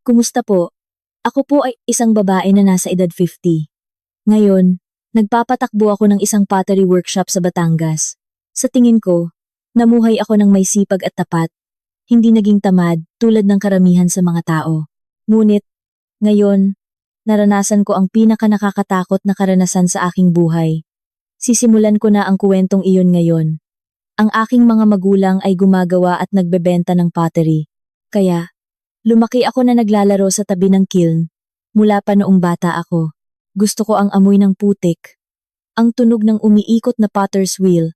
Kumusta po? Ako po ay isang babae na nasa edad 50. Ngayon, nagpapatakbo ako ng isang pottery workshop sa Batangas. Sa tingin ko, namuhay ako ng may sipag at tapat, hindi naging tamad tulad ng karamihan sa mga tao. Ngunit, ngayon, naranasan ko ang pinaka-nakakatakot na karanasan sa aking buhay. Sisimulan ko na ang kwentong iyon ngayon. Ang aking mga magulang ay gumagawa at nagbebenta ng pottery. Kaya, lumaki ako na naglalaro sa tabi ng kiln. Mula pa noong bata ako. Gusto ko ang amoy ng putik, ang tunog ng umiikot na potter's wheel,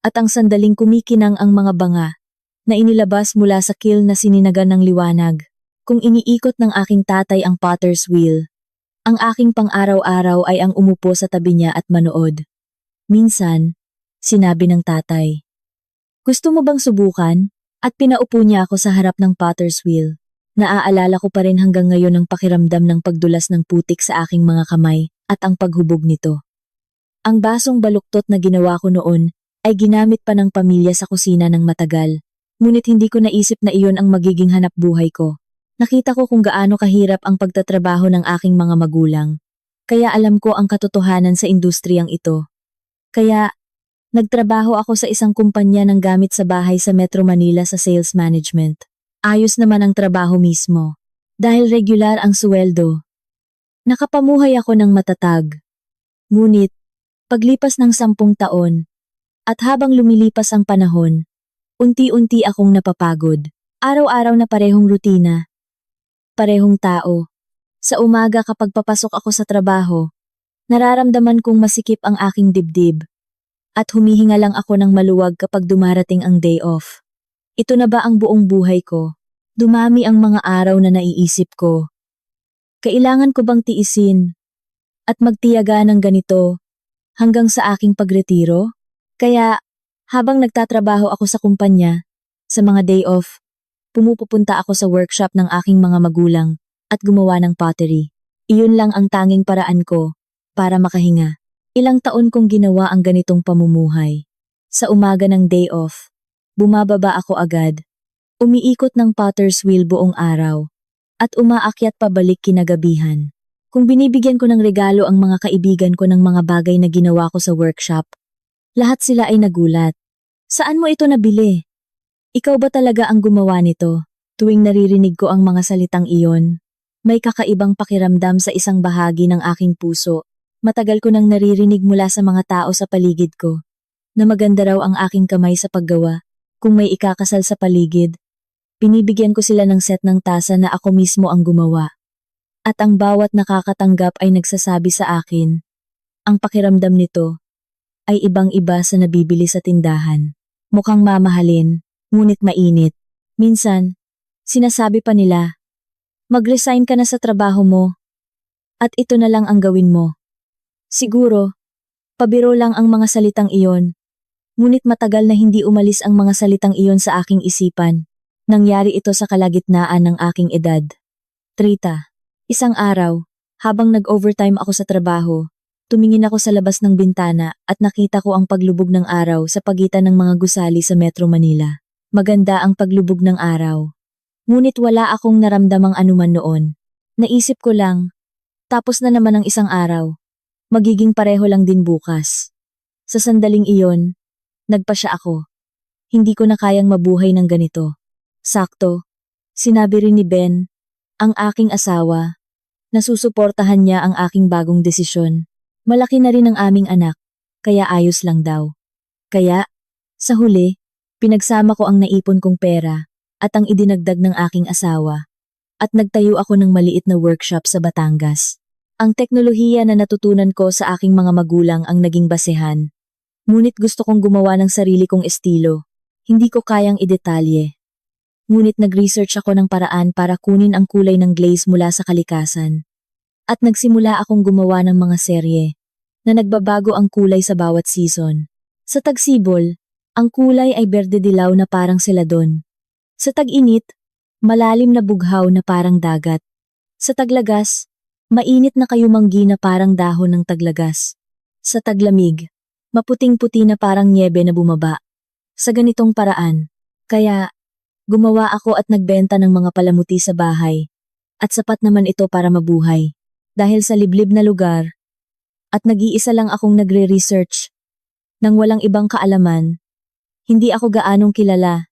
at ang sandaling kumikinang ang mga banga na inilabas mula sa kiln na sininagan ng liwanag. Kung iniikot ng aking tatay ang potter's wheel, ang aking pang-araw-araw ay ang umupo sa tabi niya at manood. Minsan, sinabi ng tatay, "Gusto mo bang subukan?" At pinaupo niya ako sa harap ng potter's wheel. Naaalala ko pa rin hanggang ngayon ang pakiramdam ng pagdulas ng putik sa aking mga kamay at ang paghubog nito. Ang basong baluktot na ginawa ko noon ay ginamit pa ng pamilya sa kusina ng matagal. Ngunit hindi ko naisip na iyon ang magiging hanap buhay ko. Nakita ko kung gaano kahirap ang pagtatrabaho ng aking mga magulang. Kaya alam ko ang katotohanan sa industriyang ito. Kaya, nagtrabaho ako sa isang kumpanya ng gamit sa bahay sa Metro Manila sa sales management. Ayos naman ang trabaho mismo. Dahil regular ang suweldo. Nakapamuhay ako ng matatag. Ngunit, paglipas ng 10 taon, at habang lumilipas ang panahon, unti-unti akong napapagod. Araw-araw na parehong rutina. Parehong tao. Sa umaga kapag papasok ako sa trabaho, nararamdaman kong masikip ang aking dibdib. At humihinga lang ako ng maluwag kapag dumarating ang day off. Ito na ba ang buong buhay ko? Dumami ang mga araw na naiisip ko. Kailangan ko bang tiisin at magtiyaga ng ganito hanggang sa aking pagretiro? Kaya, habang nagtatrabaho ako sa kumpanya, sa mga day off, pumupunta ako sa workshop ng aking mga magulang at gumawa ng pottery. Iyon lang ang tanging paraan ko para makahinga. Ilang taon kong ginawa ang ganitong pamumuhay. Sa umaga ng day off, bumababa ako agad. Umiikot ng potter's wheel buong araw. At umaakyat pabalik kinagabihan. Kung binibigyan ko ng regalo ang mga kaibigan ko ng mga bagay na ginawa ko sa workshop, lahat sila ay nagulat. Saan mo ito nabili? Ikaw ba talaga ang gumawa nito? Tuwing naririnig ko ang mga salitang iyon, may kakaibang pakiramdam sa isang bahagi ng aking puso. Matagal ko nang naririnig mula sa mga tao sa paligid ko, na maganda raw ang aking kamay sa paggawa. Kung may ikakasal sa paligid, binibigyan ko sila ng set ng tasa na ako mismo ang gumawa. At ang bawat nakakatanggap ay nagsasabi sa akin, ang pakiramdam nito ay ibang-iba sa nabibili sa tindahan. Mukhang mamahalin, ngunit mainit. Minsan, sinasabi pa nila, mag-resign ka na sa trabaho mo, at ito na lang ang gawin mo. Siguro, pabiro lang ang mga salitang iyon. Ngunit matagal na hindi umalis ang mga salitang iyon sa aking isipan. Nangyari ito sa kalagitnaan ng aking edad. 30. Isang araw, habang nag-overtime ako sa trabaho, tumingin ako sa labas ng bintana at nakita ko ang paglubog ng araw sa pagitan ng mga gusali sa Metro Manila. Maganda ang paglubog ng araw. Ngunit wala akong naramdamang anuman noon. Naisip ko lang, tapos na naman ang isang araw. Magiging pareho lang din bukas. Sa sandaling iyon, nagpasya ako. Hindi ko na kayang mabuhay ng ganito. Sakto, sinabi rin ni Ben, ang aking asawa, na susuportahan niya ang aking bagong desisyon. Malaki na rin ang aming anak, kaya ayos lang daw. Kaya, sa huli, pinagsama ko ang naipon kong pera at ang idinagdag ng aking asawa at nagtayo ako ng maliit na workshop sa Batangas. Ang teknolohiya na natutunan ko sa aking mga magulang ang naging basehan. Ngunit gusto kong gumawa ng sarili kong estilo. Hindi ko kayang idetalye. Ngunit nag-research ako ng paraan para kunin ang kulay ng glaze mula sa kalikasan. At nagsimula akong gumawa ng mga serye na nagbabago ang kulay sa bawat season. Sa tagsibol, ang kulay ay berde dilaw na parang seladon. Sa tag-init, malalim na bughaw na parang dagat. Sa taglagas, mainit na kayumanggi na parang dahon ng taglagas. Sa taglamig, maputing-puti na parang nyebe na bumaba. Sa ganitong paraan, kaya gumawa ako at nagbenta ng mga palamuti sa bahay. at sapat naman ito para mabuhay. Dahil sa liblib na lugar, at nag-iisa lang akong nagre-research, nang walang ibang kaalaman, hindi ako gaanong kilala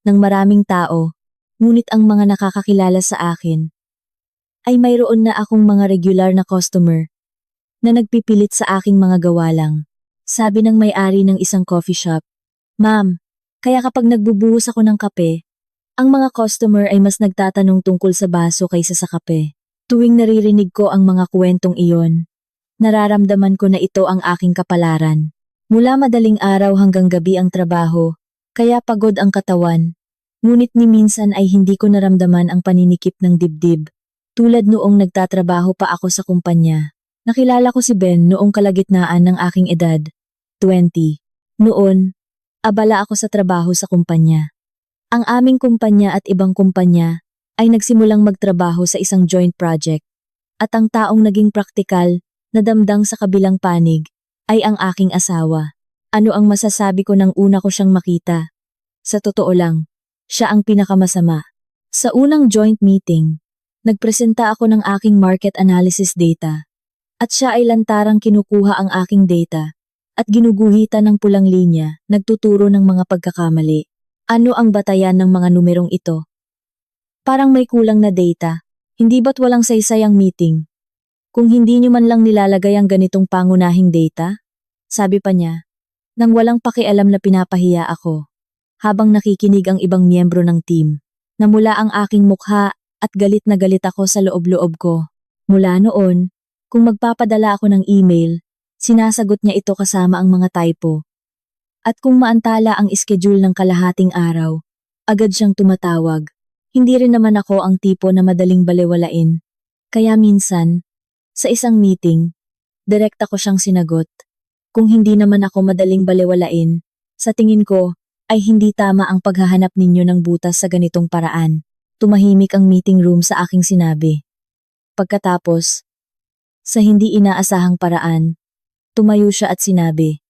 ng maraming tao, ngunit ang mga nakakakilala sa akin ay mayroon na akong mga regular na customer na nagpipilit sa aking mga gawalang. Sabi ng may-ari ng isang coffee shop, "Ma'am, kaya kapag nagbubuhos ako ng kape, ang mga customer ay mas nagtatanong tungkol sa baso kaysa sa kape. Tuwing naririnig ko ang mga kwentong iyon, nararamdaman ko na ito ang aking kapalaran. Mula madaling araw hanggang gabi ang trabaho, kaya pagod ang katawan. Ngunit ni minsan ay hindi ko naramdaman ang paninikip ng dibdib. Tulad noong nagtatrabaho pa ako sa kumpanya. Nakilala ko si Ben noong kalagitnaan ng aking edad, 20. Noon, abala ako sa trabaho sa kumpanya. Ang aming kumpanya at ibang kumpanya ay nagsimulang magtrabaho sa isang joint project. At ang taong naging praktikal na damdang sa kabilang panig ay ang aking asawa. Ano ang masasabi ko nang una ko siyang makita? Sa totoo lang, siya ang pinakamasama. Sa unang joint meeting, nagpresenta ako ng aking market analysis data. At siya ay lantarang kinukuha ang aking data at ginuguhitan ng pulang linya, nagtuturo ng mga pagkakamali. Ano ang batayan ng mga numerong ito? Parang may kulang na data. Hindi ba't walang saysay ang meeting? Kung hindi nyo man lang nilalagay ang ganitong pangunahing data? Sabi pa niya, nang walang pakialam na pinapahiya ako. Habang nakikinig ang ibang miyembro ng team, namula ang aking mukha at galit na galit ako sa loob-loob ko. Mula noon, kung magpapadala ako ng email, sinasagot niya ito kasama ang mga typo. At kung maantala ang schedule ng kalahating araw, agad siyang tumatawag. Hindi rin naman ako ang tipo na madaling balewalain. Kaya minsan, sa isang meeting, direct ako siyang sinagot. Kung hindi naman ako madaling balewalain, sa tingin ko, ay hindi tama ang paghahanap ninyo ng butas sa ganitong paraan. Tumahimik ang meeting room sa aking sinabi. Pagkatapos, sa hindi inaasahang paraan, tumayo siya at sinabi,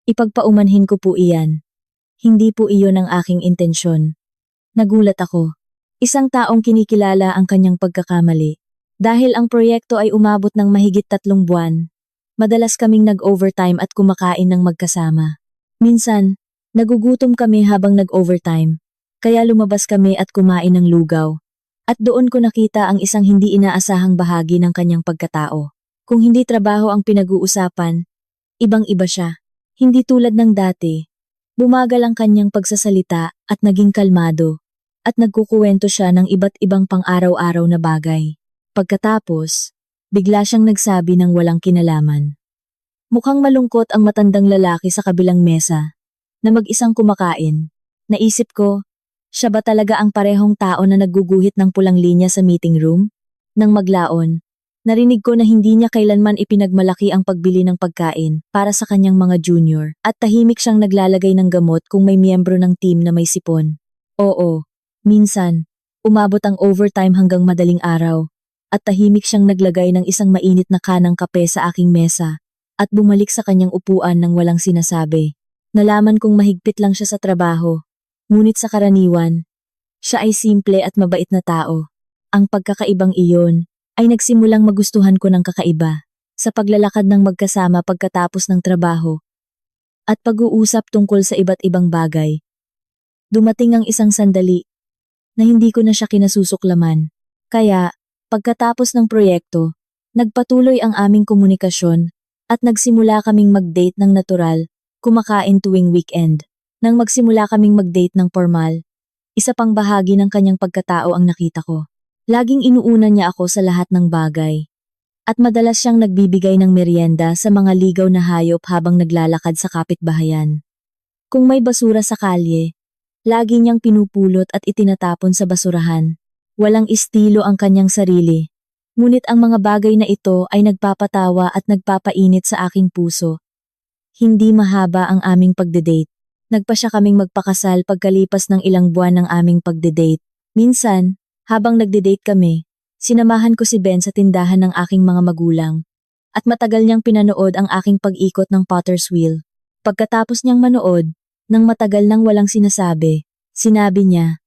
"Ipagpaumanhin ko po iyan. Hindi po iyon ang aking intensyon." Nagulat ako. Isang taong kinikilala ang kanyang pagkakamali. Dahil ang proyekto ay umabot ng mahigit 3 buwan, madalas kaming nag-overtime at kumakain ng magkasama. Minsan, nagugutom kami habang nag-overtime, kaya lumabas kami at kumain ng lugaw. At doon ko nakita ang isang hindi inaasahang bahagi ng kanyang pagkatao. Kung hindi trabaho ang pinag-uusapan, ibang-iba siya. Hindi tulad ng dati. Bumagal ang kanyang pagsasalita at naging kalmado. At nagkukuwento siya ng iba't ibang pang-araw-araw na bagay. Pagkatapos, bigla siyang nagsabi ng walang kinalaman. Mukhang malungkot ang matandang lalaki sa kabilang mesa, na mag-isang kumakain. Naisip ko, siya ba talaga ang parehong tao na nagguguhit ng pulang linya sa meeting room? Nang maglaon, narinig ko na hindi niya kailanman ipinagmalaki ang pagbili ng pagkain para sa kanyang mga junior at tahimik siyang naglalagay ng gamot kung may miyembro ng team na may sipon. Oo. Minsan, umabot ang overtime hanggang madaling araw, at tahimik siyang naglagay ng isang mainit na kanang kape sa aking mesa, at bumalik sa kanyang upuan nang walang sinasabi. Nalaman kong mahigpit lang siya sa trabaho, ngunit sa karaniwan, siya ay simple at mabait na tao. Ang pagkakaibang iyon ay nagsimulang magustuhan ko ng kakaiba, sa paglalakad ng magkasama pagkatapos ng trabaho, at pag-uusap tungkol sa iba't ibang bagay. Dumating ang isang sandali, na hindi ko na siya kinasusuklaman. Kaya, pagkatapos ng proyekto, nagpatuloy ang aming komunikasyon at nagsimula kaming mag-date ng natural, kumakain tuwing weekend. Nang magsimula kaming mag-date ng formal, isa pang bahagi ng kanyang pagkatao ang nakita ko. Laging inuuna niya ako sa lahat ng bagay. At madalas siyang nagbibigay ng merienda sa mga ligaw na hayop habang naglalakad sa kapitbahayan. Kung may basura sa kalye, lagi niyang pinupulot at itinatapon sa basurahan. Walang estilo ang kanyang sarili. Ngunit ang mga bagay na ito ay nagpapatawa at nagpapainit sa aking puso. Hindi mahaba ang aming pagdedate. Nagpasya kaming magpakasal pagkalipas ng ilang buwan ng aming pagdedate. Minsan, habang nagdedate kami, sinamahan ko si Ben sa tindahan ng aking mga magulang. At matagal niyang pinanood ang aking pag-ikot ng Potter's Wheel. Pagkatapos niyang manood, nang matagal nang walang sinasabi, sinabi niya,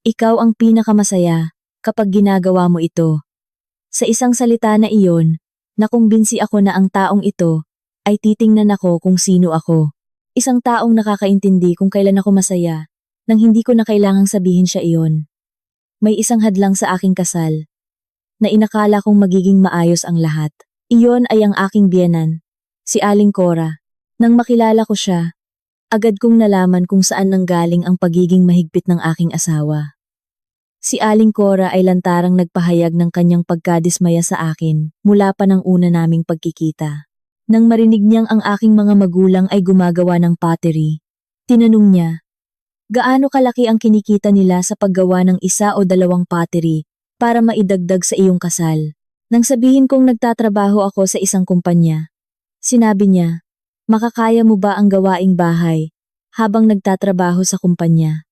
"Ikaw ang pinakamasaya kapag ginagawa mo ito." Sa isang salita na iyon, nakumbinsi ako na ang taong ito ay titingnan ako kung sino ako. Isang taong nakakaintindi kung kailan ako masaya, nang hindi ko na kailangang sabihin siya iyon. May isang hadlang sa aking kasal, na inakala kong magiging maayos ang lahat. Iyon ay ang aking biyenan, si Aling Cora. Nang makilala ko siya, agad kong nalaman kung saan nanggaling ang pagiging mahigpit ng aking asawa. Si Aling Cora ay lantarang nagpahayag ng kanyang pagkadismaya sa akin mula pa ng una naming pagkikita. Nang marinig niyang ang aking mga magulang ay gumagawa ng pottery, tinanong niya, gaano kalaki ang kinikita nila sa paggawa ng isa o dalawang pottery para maidagdag sa iyong kasal? Nang sabihin kong nagtatrabaho ako sa isang kumpanya, sinabi niya, makakaya mo ba ang gawaing bahay habang nagtatrabaho sa kumpanya?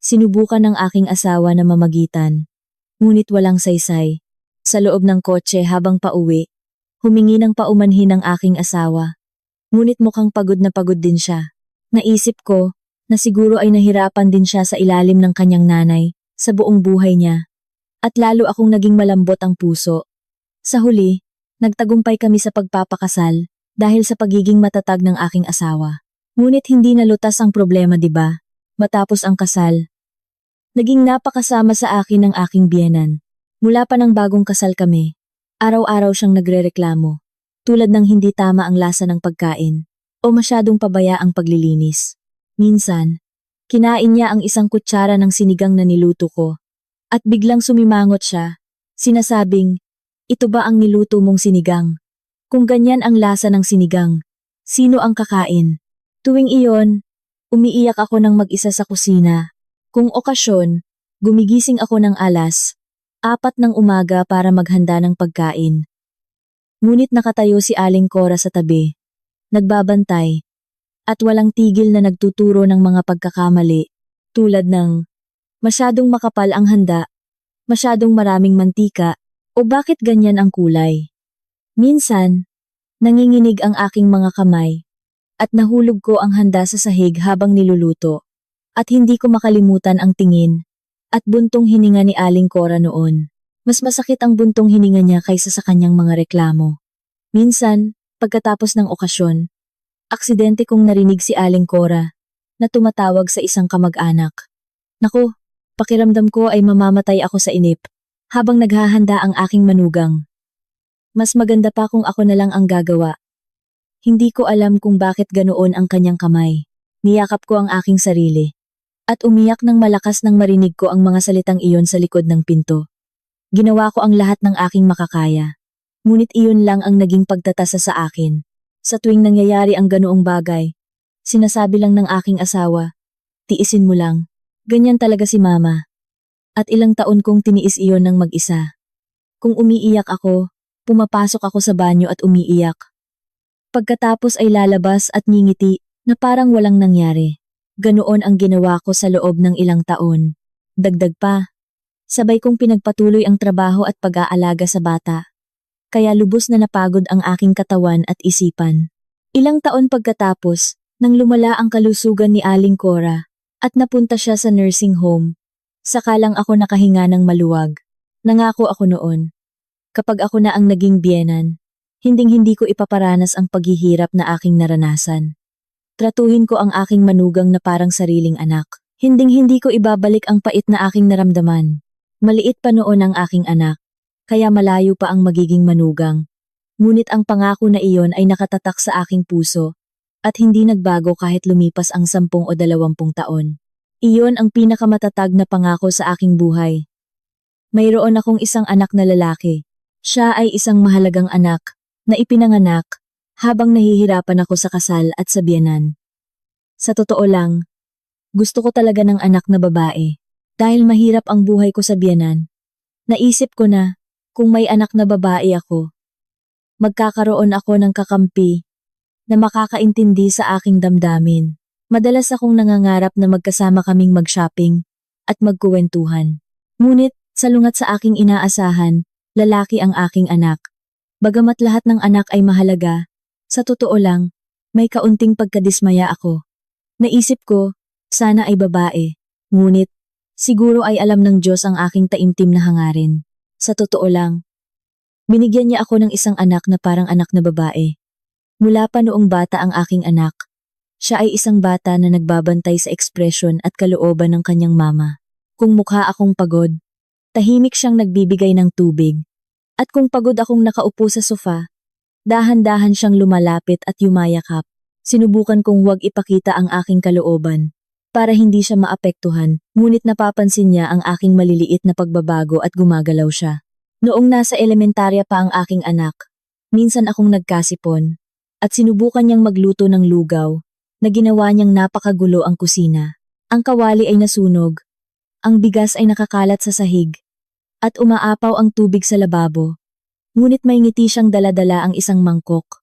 Sinubukan ng aking asawa na mamagitan, ngunit walang saysay. Sa loob ng kotse habang pauwi, humingi ng paumanhin ng aking asawa. Ngunit mukhang pagod na pagod din siya. Naisip ko na siguro ay nahirapan din siya sa ilalim ng kanyang nanay sa buong buhay niya. At lalo akong naging malambot ang puso. Sa huli, nagtagumpay kami sa pagpapakasal dahil sa pagiging matatag ng aking asawa. Ngunit hindi nalutas ang problema, di ba? Matapos ang kasal, naging napakasama sa akin ng aking biyenan. Mula pa ng bagong kasal kami, araw-araw siyang nagrereklamo, tulad ng hindi tama ang lasa ng pagkain o masyadong pabaya ang paglilinis. Minsan, kinain niya ang isang kutsara ng sinigang na niluto ko at biglang sumimangot siya, sinasabing, ito ba ang niluto mong sinigang? Kung ganyan ang lasa ng sinigang, sino ang kakain? Tuwing iyon, umiiyak ako ng mag-isa sa kusina. Kung okasyon, gumigising ako ng 4:00 ng umaga para maghanda ng pagkain. Ngunit nakatayo si Aling Cora sa tabi, nagbabantay, at walang tigil na nagtuturo ng mga pagkakamali, tulad ng masyadong makapal ang handa, masyadong maraming mantika, o bakit ganyan ang kulay. Minsan, nanginginig ang aking mga kamay, at nahulog ko ang handa sa sahig habang niluluto, at hindi ko makalimutan ang tingin at buntong hininga ni Aling Cora noon. Mas masakit ang buntong hininga niya kaysa sa kanyang mga reklamo. Minsan, pagkatapos ng okasyon, aksidente kong narinig si Aling Cora na tumatawag sa isang kamag-anak. Naku, pakiramdam ko ay mamamatay ako sa inip habang naghahanda ang aking manugang. Mas maganda pa kung ako na lang ang gagawa. Hindi ko alam kung bakit ganoon ang kanyang kamay. Niyakap ko ang aking sarili at umiyak ng malakas nang marinig ko ang mga salitang iyon sa likod ng pinto. Ginawa ko ang lahat ng aking makakaya. Ngunit iyon lang ang naging pagtatasa sa akin. Sa tuwing nangyayari ang ganoong bagay, sinasabi lang ng aking asawa, tiisin mo lang, ganyan talaga si mama. At ilang taon kong tiniis iyon ng mag-isa. Kung umiiyak ako, pumapasok ako sa banyo at umiiyak. Pagkatapos ay lalabas at ngingiti na parang walang nangyari. Ganoon ang ginawa ko sa loob ng ilang taon. Dagdag pa, sabay kong pinagpatuloy ang trabaho at pag-aalaga sa bata. Kaya lubos na napagod ang aking katawan at isipan. Ilang taon pagkatapos, nang lumala ang kalusugan ni Aling Cora at napunta siya sa nursing home, saka lang ako nakahinga ng maluwag. Nangako ako noon, kapag ako na ang naging biyenan, hinding-hindi ko ipaparanas ang paghihirap na aking naranasan. Tratuhin ko ang aking manugang na parang sariling anak. Hinding-hindi ko ibabalik ang pait na aking naramdaman. Maliit pa noon ang aking anak, kaya malayo pa ang magiging manugang. Ngunit ang pangako na iyon ay nakatatak sa aking puso, at hindi nagbago kahit lumipas ang 10 o 20 taon. Iyon ang pinakamatatag na pangako sa aking buhay. Mayroon akong isang anak na lalaki. Siya ay isang mahalagang anak, na ipinanganak, habang nahihirapan ako sa kasal at sa biyenan. Sa totoo lang, gusto ko talaga ng anak na babae. Dahil mahirap ang buhay ko sa biyenan, naisip ko na, kung may anak na babae ako, magkakaroon ako ng kakampi na makakaintindi sa aking damdamin. Madalas akong nangangarap na magkasama kaming mag-shopping at magkuwentuhan. Ngunit, salungat sa aking inaasahan, lalaki ang aking anak. Bagamat lahat ng anak ay mahalaga, sa totoo lang, may kaunting pagkadismaya ako. Naisip ko, sana ay babae. Ngunit, siguro ay alam ng Diyos ang aking taimtim na hangarin. Sa totoo lang, Binigyan niya ako ng isang anak na parang anak na babae. Mula pa noong bata ang aking anak, siya ay isang bata na nagbabantay sa ekspresyon at kalooban ng kanyang mama. Kung mukha akong pagod, tahimik siyang nagbibigay ng tubig. At kung pagod akong nakaupo sa sofa, dahan-dahan siyang lumalapit at yumayakap. Sinubukan kong huwag ipakita ang aking kalooban para hindi siya maapektuhan, ngunit napapansin niya ang aking maliliit na pagbabago at gumagalaw siya. Noong nasa elementarya pa ang aking anak, minsan akong nagkasipon at sinubukan niyang magluto ng lugaw na ginawa niyang napakagulo ang kusina. Ang kawali ay nasunog, ang bigas ay nakakalat sa sahig, at umaapaw ang tubig sa lababo. Ngunit may ngiti siyang daladala ang isang mangkok.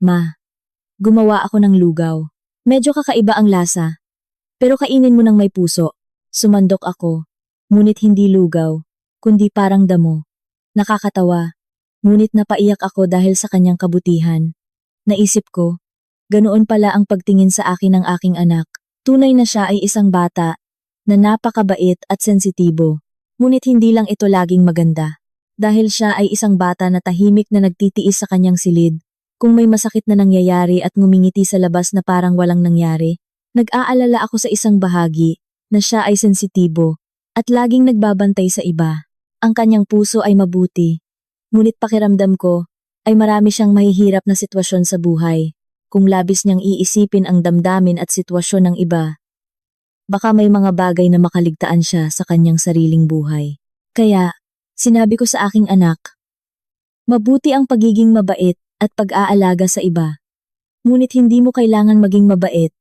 Ma, gumawa ako ng lugaw. Medyo kakaiba ang lasa. Pero kainin mo ng may puso. Sumandok ako. Ngunit hindi lugaw, kundi parang damo. Nakakatawa. Ngunit napaiyak ako dahil sa kanyang kabutihan. Naisip ko, ganoon pala ang pagtingin sa akin ng aking anak. Tunay na siya ay isang bata na napakabait at sensitibo. Ngunit hindi lang ito laging maganda. Dahil siya ay isang bata na tahimik na nagtitiis sa kanyang silid. Kung may masakit na nangyayari at ngumingiti sa labas na parang walang nangyari, nag-aalala ako sa isang bahagi na siya ay sensitibo at laging nagbabantay sa iba. Ang kanyang puso ay mabuti. Ngunit pakiramdam ko ay marami siyang mahihirap na sitwasyon sa buhay. Kung labis niyang iisipin ang damdamin at sitwasyon ng iba, baka may mga bagay na makaligtaan siya sa kanyang sariling buhay. Kaya, sinabi ko sa aking anak, mabuti ang pagiging mabait at pag-aalaga sa iba. Ngunit hindi mo kailangan maging mabait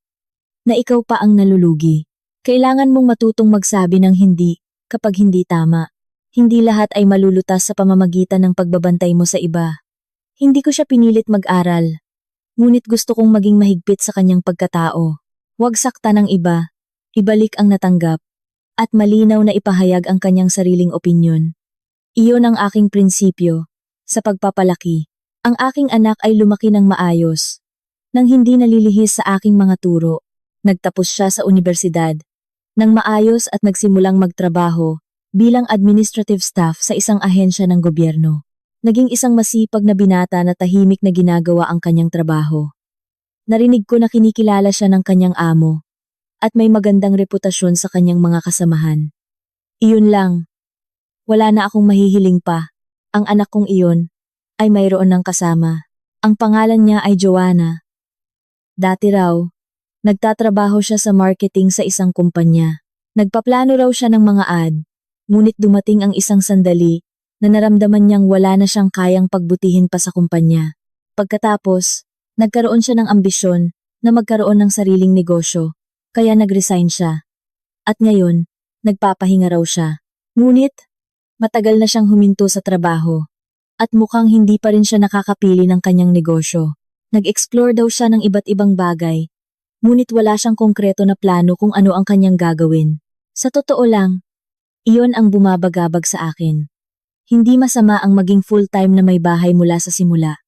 na ikaw pa ang nalulugi. Kailangan mong matutong magsabi ng hindi kapag hindi tama. Hindi lahat ay malulutas sa pamamagitan ng pagbabantay mo sa iba. Hindi ko siya pinilit mag-aral. Ngunit gusto kong maging mahigpit sa kanyang pagkatao. Huwag sakta ng iba, ibalik ang natanggap, at malinaw na ipahayag ang kanyang sariling opinyon. Iyon ang aking prinsipyo. Sa pagpapalaki, ang aking anak ay lumaki ng maayos. Nang hindi nalilihis sa aking mga turo, nagtapos siya sa unibersidad. Nang maayos at nagsimulang magtrabaho bilang administrative staff sa isang ahensya ng gobyerno. Naging isang masipag na binata na tahimik na ginagawa ang kanyang trabaho. Narinig ko na kinikilala siya ng kanyang amo at may magandang reputasyon sa kanyang mga kasamahan. Iyon lang. Wala na akong mahihiling pa. Ang anak kong iyon ay mayroon ng kasama. Ang pangalan niya ay Joanna. Dati raw, nagtatrabaho siya sa marketing sa isang kumpanya. Nagpaplano raw siya ng mga ad. Ngunit dumating ang isang sandali na naramdaman niyang wala na siyang kayang pagbutihin pa sa kumpanya. Pagkatapos, nagkaroon siya ng ambisyon na magkaroon ng sariling negosyo, kaya nag-resign siya. At ngayon, nagpapahinga raw siya. Ngunit, matagal na siyang huminto sa trabaho. At mukhang hindi pa rin siya nakakapili ng kanyang negosyo. Nag-explore daw siya ng iba't ibang bagay. Ngunit wala siyang konkreto na plano kung ano ang kanyang gagawin. Sa totoo lang, iyon ang bumabagabag sa akin. Hindi masama ang maging full-time na may bahay mula sa simula.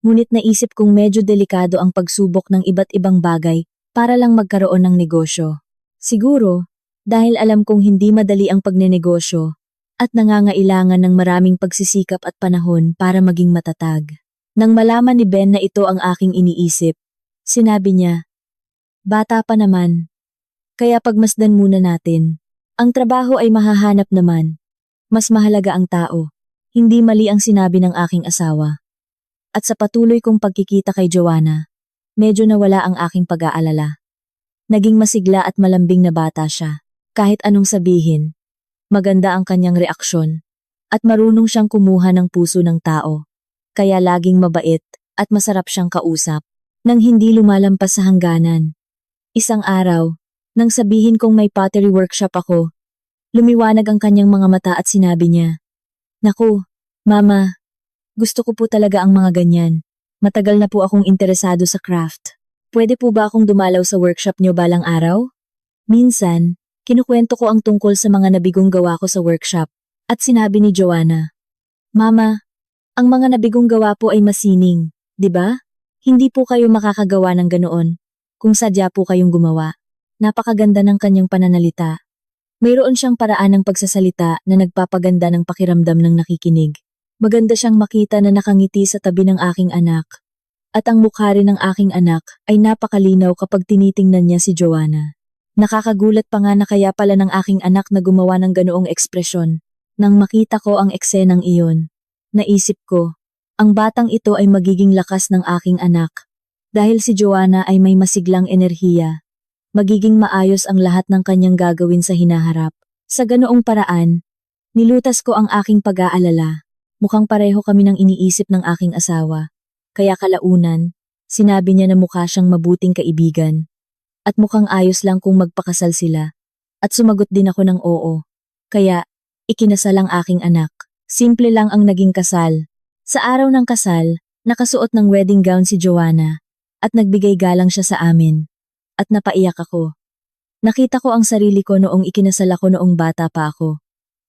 Ngunit naisip kong medyo delikado ang pagsubok ng iba't ibang bagay para lang magkaroon ng negosyo. Siguro, dahil alam kong hindi madali ang pagnenegosyo at nangangailangan ng maraming pagsisikap at panahon para maging matatag. Nang malaman ni Ben na ito ang aking iniisip, sinabi niya, "Bata pa naman, kaya pagmasdan muna natin. Ang trabaho ay mahahanap naman. Mas mahalaga ang tao." Hindi mali ang sinabi ng aking asawa. At sa patuloy kong pagkikita kay Joanna, medyo nawala ang aking pag-aalala. Naging masigla at malambing na bata siya. Kahit anong sabihin, maganda ang kanyang reaksyon. At marunong siyang kumuha ng puso ng tao. Kaya laging mabait at masarap siyang kausap. Nang hindi lumalampas sa hangganan. Isang araw, nang sabihin kong may pottery workshop ako, lumiwanag ang kanyang mga mata at sinabi niya, "Naku, Mama, gusto ko po talaga ang mga ganyan. Matagal na po akong interesado sa craft. Pwede po ba akong dumalaw sa workshop niyo balang araw?" Minsan, kinukwento ko ang tungkol sa mga nabigong gawa ko sa workshop, at sinabi ni Joanna, "Mama, ang mga nabigong gawa po ay masining, di ba? Hindi po kayo makakagawa ng ganoon kung sadya po kayong gumawa." Napakaganda ng kanyang pananalita. Mayroon siyang paraan ng pagsasalita na nagpapaganda ng pakiramdam ng nakikinig. Maganda siyang makita na nakangiti sa tabi ng aking anak. At ang mukha rin ng aking anak ay napakalinaw kapag tinitingnan niya si Joanna. Nakakagulat pa nga na kaya pala ng aking anak na gumawa ng ganoong ekspresyon. Nang makita ko ang eksenang iyon, naisip ko, ang batang ito ay magiging lakas ng aking anak. Dahil si Joanna ay may masiglang enerhiya, magiging maayos ang lahat ng kanyang gagawin sa hinaharap. Sa ganoong paraan, nilutas ko ang aking pag-aalala. Mukhang pareho kami ng iniisip ng aking asawa. Kaya kalaunan, sinabi niya na mukha siyang mabuting kaibigan. At mukhang ayos lang kung magpakasal sila. At sumagot din ako ng oo. Kaya, ikinasal ang aking anak. Simple lang ang naging kasal. Sa araw ng kasal, nakasuot ng wedding gown si Joanna. At nagbigay galang siya sa amin. At napaiyak ako. Nakita ko ang sarili ko noong ikinasal ako noong bata pa ako.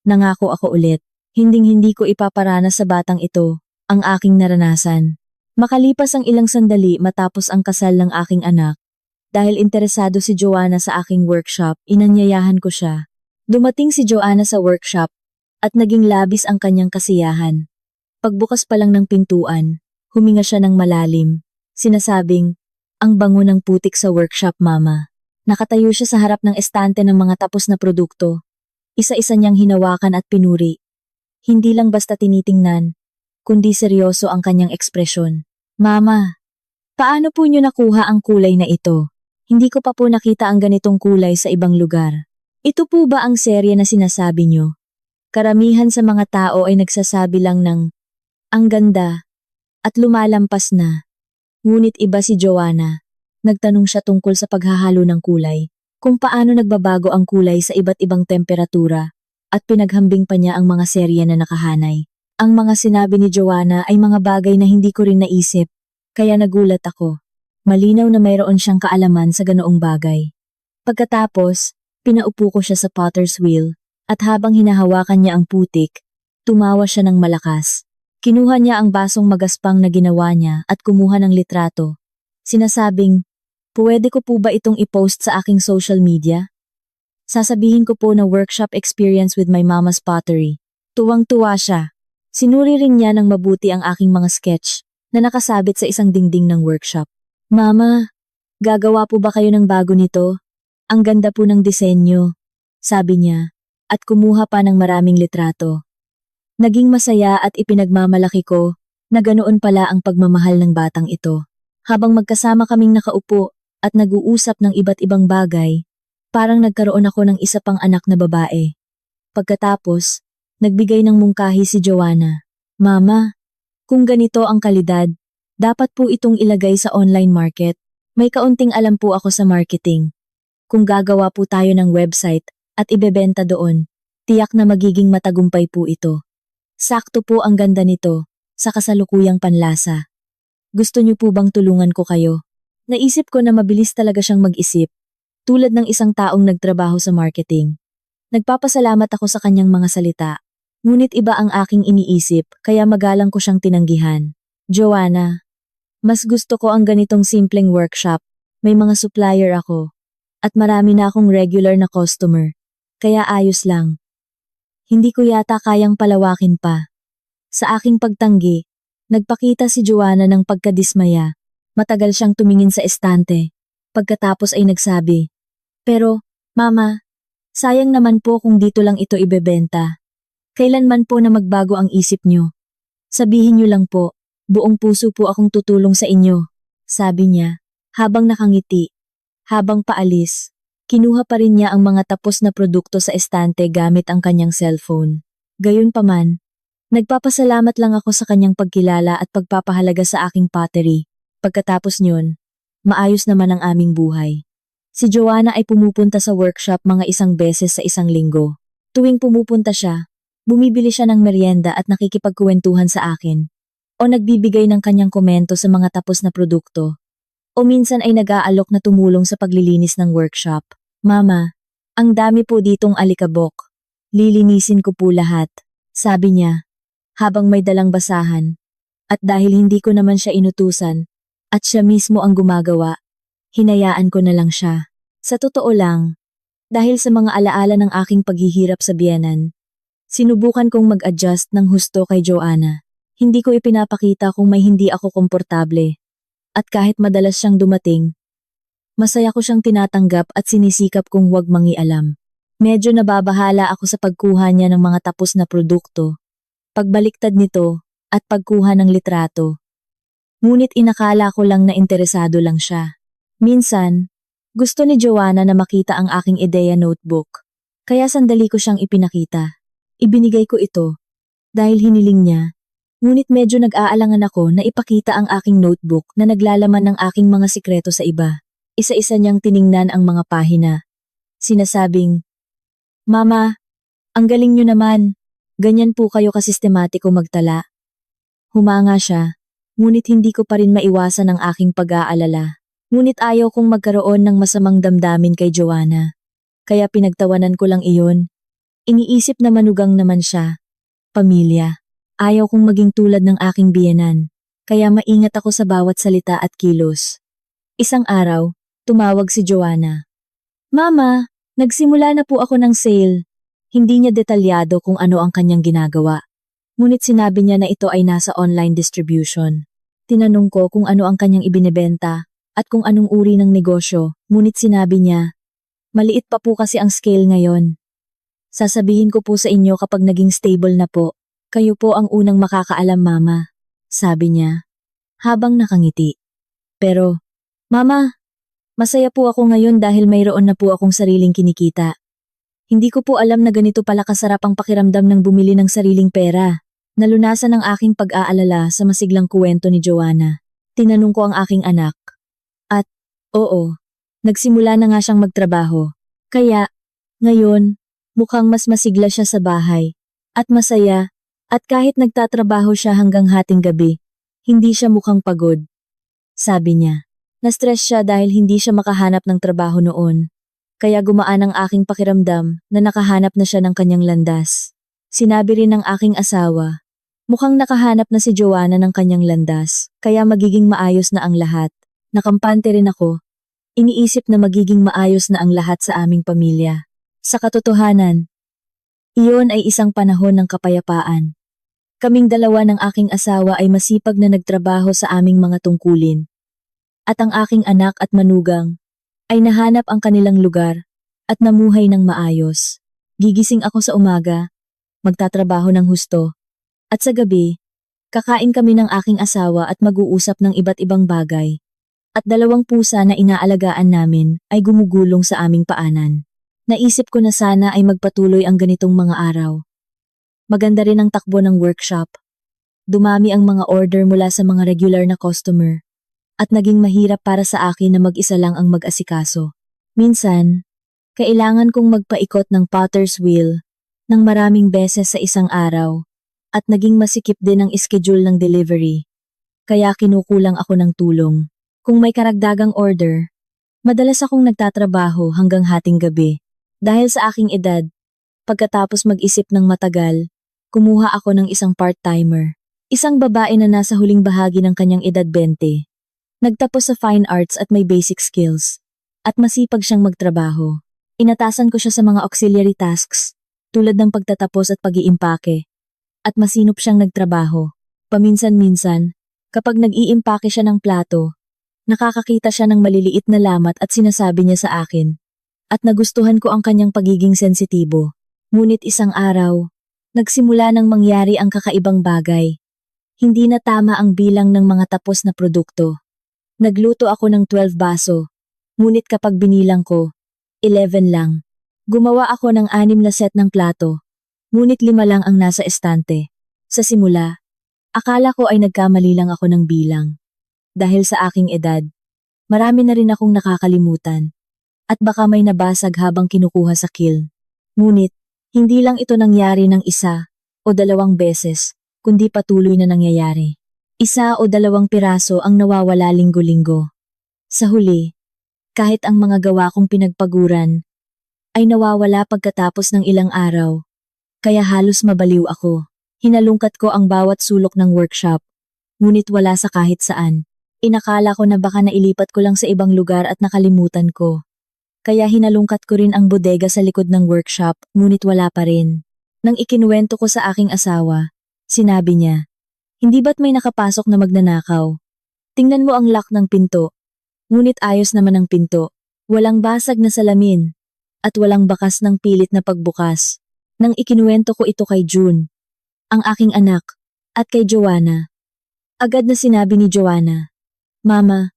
Nangako ako ulit, hinding-hindi ko ipaparanas sa batang ito ang aking naranasan. Makalipas ang ilang sandali matapos ang kasal ng aking anak, dahil interesado si Joanna sa aking workshop, inanyayahan ko siya. Dumating si Joanna sa workshop at naging labis ang kanyang kasiyahan. Pagbukas pa lang ng pintuan, huminga siya ng malalim. Sinasabing, ang bango ng putik sa workshop, mama. Nakatayo siya sa harap ng estante ng mga tapos na produkto. Isa-isa niyang hinawakan at pinuri. Hindi lang basta tinitingnan, kundi seryoso ang kanyang ekspresyon. Mama, paano po niyo nakuha ang kulay na ito? Hindi ko pa po nakita ang ganitong kulay sa ibang lugar. Ito po ba ang serye na sinasabi niyo? Karamihan sa mga tao ay nagsasabi lang ng, ang ganda, at lumalampas na. Ngunit iba si Joanna. Nagtanong siya tungkol sa paghahalo ng kulay, kung paano nagbabago ang kulay sa iba't ibang temperatura, at pinaghambing pa niya ang mga serye na nakahanay. Ang mga sinabi ni Joanna ay mga bagay na hindi ko rin naisip, kaya nagulat ako. Malinaw na mayroon siyang kaalaman sa ganoong bagay. Pagkatapos, pinaupo ko siya sa potter's wheel, at habang hinahawakan niya ang putik, tumawa siya ng malakas. Kinuha niya ang basong magaspang na ginawa niya at kumuha ng litrato. Sinasabing, pwede ko po ba itong i-post sa aking social media? Sasabihin ko po na workshop experience with my mama's pottery. Tuwang-tuwa siya. Sinuri rin niya ng mabuti ang aking mga sketch na nakasabit sa isang dingding ng workshop. Mama, gagawa po ba kayo ng bago nito? Ang ganda po ng disenyo, sabi niya, at kumuha pa ng maraming litrato. Naging masaya at ipinagmamalaki ko na ganoon pala ang pagmamahal ng batang ito. Habang magkasama kaming nakaupo at nag-uusap ng iba't ibang bagay, parang nagkaroon ako ng isa pang anak na babae. Pagkatapos, nagbigay ng mungkahi si Joanna. Mama, kung ganito ang kalidad, dapat po itong ilagay sa online market. May kaunting alam po ako sa marketing. Kung gagawa po tayo ng website at ibebenta doon, tiyak na magiging matagumpay po ito. Sakto po ang ganda nito sa kasalukuyang panlasa. Gusto niyo po bang tulungan ko kayo? Naisip ko na mabilis talaga siyang mag-isip, tulad ng isang taong nagtrabaho sa marketing. Nagpapasalamat ako sa kanyang mga salita. Ngunit iba ang aking iniisip kaya magalang ko siyang tinanggihan. Joanna, mas gusto ko ang ganitong simpleng workshop. May mga supplier ako. At marami na akong regular na customer. Kaya ayos lang. Hindi ko yata kayang palawakin pa. Sa aking pagtanggi, nagpakita si Joanna ng pagkadismaya. Matagal siyang tumingin sa estante. Pagkatapos ay nagsabi, pero, Mama, sayang naman po kung dito lang ito ibebenta. Kailanman po na magbago ang isip niyo. Sabihin niyo lang po, buong puso po akong tutulong sa inyo, sabi niya, habang nakangiti. Habang paalis, kinuha pa rin niya ang mga tapos na produkto sa estante gamit ang kanyang cellphone. Gayunpaman, nagpapasalamat lang ako sa kanyang pagkilala at pagpapahalaga sa aking pottery. Pagkatapos niyon, maayos naman ang aming buhay. Si Joanna ay pumupunta sa workshop mga 1 beses sa 1 linggo. Tuwing pumupunta siya, bumibili siya ng merienda at nakikipagkuwentuhan sa akin. O nagbibigay ng kanyang komento sa mga tapos na produkto. O minsan ay nag-aalok na tumulong sa paglilinis ng workshop. Mama, ang dami po ditong alikabok. Lilinisin ko po lahat, sabi niya, habang may dalang basahan. At dahil hindi ko naman siya inutusan, at siya mismo ang gumagawa, hinayaan ko na lang siya. Sa totoo lang, dahil sa mga alaala ng aking paghihirap sa biyenan, Sinubukan kong mag-adjust ng husto kay Joanna. Hindi ko ipinapakita kung may hindi ako komportable. At kahit madalas siyang dumating, masaya ko siyang tinatanggap at sinisikap kong huwag mangialam. Medyo nababahala ako sa pagkuha niya ng mga tapos na produkto, pagbaliktad nito, at pagkuha ng litrato. Ngunit inakala ko lang na interesado lang siya. Minsan, gusto ni Joanna na makita ang aking ideya notebook, kaya sandali ko siyang ipinakita. Ibinigay ko ito dahil hiniling niya, ngunit medyo nag-aalangan ako na ipakita ang aking notebook na naglalaman ng aking mga sikreto sa iba. Isa-isa niyang tiningnan ang mga pahina. Sinasabing, "Mama, ang galing niyo naman. Ganyan po kayo kasistematikong magtala." Humanga siya, ngunit hindi ko pa rin maiwasan ang aking pag-aalala. Ngunit ayaw kong magkaroon ng masamang damdamin kay Joanna. Kaya pinagtawanan ko lang iyon. Iniisip na manugang naman siya. Pamilya. Ayaw kong maging tulad ng aking biyenan. Kaya maingat ako sa bawat salita at kilos. Isang araw, tumawag si Joanna. "Mama, nagsimula na po ako ng sale." Hindi niya detalyado kung ano ang kanyang ginagawa. Ngunit sinabi niya na ito ay nasa online distribution. Tinanong ko kung ano ang kanyang ibinebenta at kung anong uri ng negosyo, ngunit sinabi niya, "Maliit pa po kasi ang scale ngayon. Sasabihin ko po sa inyo kapag naging stable na po. Kayo po ang unang makakaalam, Mama," sabi niya, habang nakangiti. Pero, "Mama, masaya po ako ngayon dahil mayroon na po akong sariling kinikita. Hindi ko po alam na ganito pala kasarap ang pakiramdam ng bumili ng sariling pera." Nalunasan ang aking pag-aalala sa masiglang kuwento ni Joanna. Tinanong ko ang aking anak. At, oo, nagsimula na nga siyang magtrabaho. Kaya, ngayon, mukhang mas masigla siya sa bahay. At masaya, at kahit nagtatrabaho siya hanggang hating gabi, hindi siya mukhang pagod. Sabi niya, na-stress siya dahil hindi siya makahanap ng trabaho noon. Kaya gumaan ang aking pakiramdam na nakahanap na siya ng kanyang landas. Sinabi rin ng aking asawa, mukhang nakahanap na si Joanna ng kanyang landas, kaya magiging maayos na ang lahat. Nakampante rin ako. Iniisip na magiging maayos na ang lahat sa aming pamilya. Sa katotohanan, iyon ay isang panahon ng kapayapaan. Kaming dalawa ng aking asawa ay masipag na nagtrabaho sa aming mga tungkulin. At ang aking anak at manugang ay nahanap ang kanilang lugar at namuhay ng maayos. Gigising ako sa umaga, magtatrabaho ng husto, at sa gabi, kakain kami ng aking asawa at mag-uusap ng iba't ibang bagay. At 2 pusa na inaalagaan namin ay gumugulong sa aming paanan. Naisip ko na sana ay magpatuloy ang ganitong mga araw. Maganda rin ang takbo ng workshop. Dumami ang mga order mula sa mga regular na customer. At naging mahirap para sa akin na mag-isa lang ang mag-asikaso. Minsan, kailangan kong magpaikot ng potter's wheel ng maraming beses sa isang araw at naging masikip din ang schedule ng delivery. Kaya kinukulang ako ng tulong. Kung may karagdagang order, madalas akong nagtatrabaho hanggang hating gabi. Dahil sa aking edad, pagkatapos mag-isip ng matagal, kumuha ako ng isang part-timer. Isang babae na nasa huling bahagi ng kanyang edad 20. Nagtapos sa fine arts at may basic skills. At masipag siyang magtrabaho. Inatasan ko siya sa mga auxiliary tasks, tulad ng pagtatapos at pag-iimpake. At masinop siyang nagtrabaho. Paminsan-minsan, kapag nag-iimpake siya ng plato, nakakakita siya ng maliliit na lamat at sinasabi niya sa akin. At nagustuhan ko ang kanyang pagiging sensitibo. Ngunit isang araw, nagsimula nang mangyari ang kakaibang bagay. Hindi na tama ang bilang ng mga tapos na produkto. Nagluto ako ng 12 baso. Ngunit kapag binilang ko, 11 lang. Gumawa ako ng 6 na set ng plato. Ngunit 5 lang ang nasa estante. Sa simula, akala ko ay nagkamali lang ako ng bilang. Dahil sa aking edad, marami na rin akong nakakalimutan. At baka may nabasag habang kinukuha sa kiln. Ngunit, hindi lang ito nangyari ng 1 o 2 beses, kundi patuloy na nangyayari. 1 o 2 piraso ang nawawala linggo-linggo. Sa huli, kahit ang mga gawa kong pinagpaguran, ay nawawala pagkatapos ng ilang araw. Kaya halos mabaliw ako. Hinalungkat ko ang bawat sulok ng workshop, ngunit wala sa kahit saan. Inakala ko na baka nailipat ko lang sa ibang lugar at nakalimutan ko. Kaya hinalungkat ko rin ang bodega sa likod ng workshop, ngunit wala pa rin. Nang ikinuwento ko sa aking asawa, sinabi niya, "Hindi ba't may nakapasok na magnanakaw? Tingnan mo ang lock ng pinto." Ngunit ayos naman ang pinto. Walang basag na salamin. At walang bakas ng pilit na pagbukas. Nang ikinuwento ko ito kay June, ang aking anak, at kay Joanna. Agad na sinabi ni Joanna, "Mama,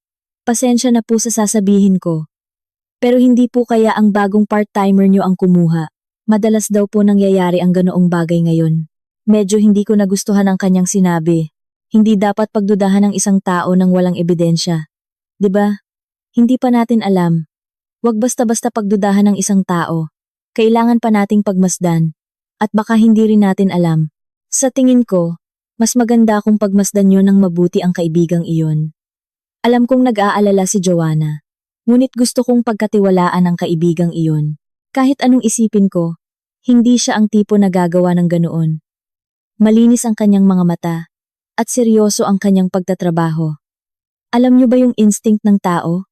pasensya na po sa sasabihin ko. Pero hindi po kaya ang bagong part-timer niyo ang kumuha. Madalas daw po nangyayari ang ganoong bagay ngayon." Medyo hindi ko nagustuhan ang kanyang sinabi. Hindi dapat pagdudahan ng isang tao nang walang ebidensya. 'Di ba? Hindi pa natin alam. Huwag basta-basta pagdudahan ng isang tao. Kailangan pa nating pagmasdan. At baka hindi rin natin alam. Sa tingin ko, mas maganda kung pagmasdan nyo ng mabuti ang kaibigang iyon. Alam kong nag-aalala si Joanna. Ngunit gusto kong pagkatiwalaan ang kaibigang iyon. Kahit anong isipin ko, hindi siya ang tipo na gagawa ng ganoon. Malinis ang kanyang mga mata. At seryoso ang kanyang pagtatrabaho. Alam niyo ba yung instinct ng tao?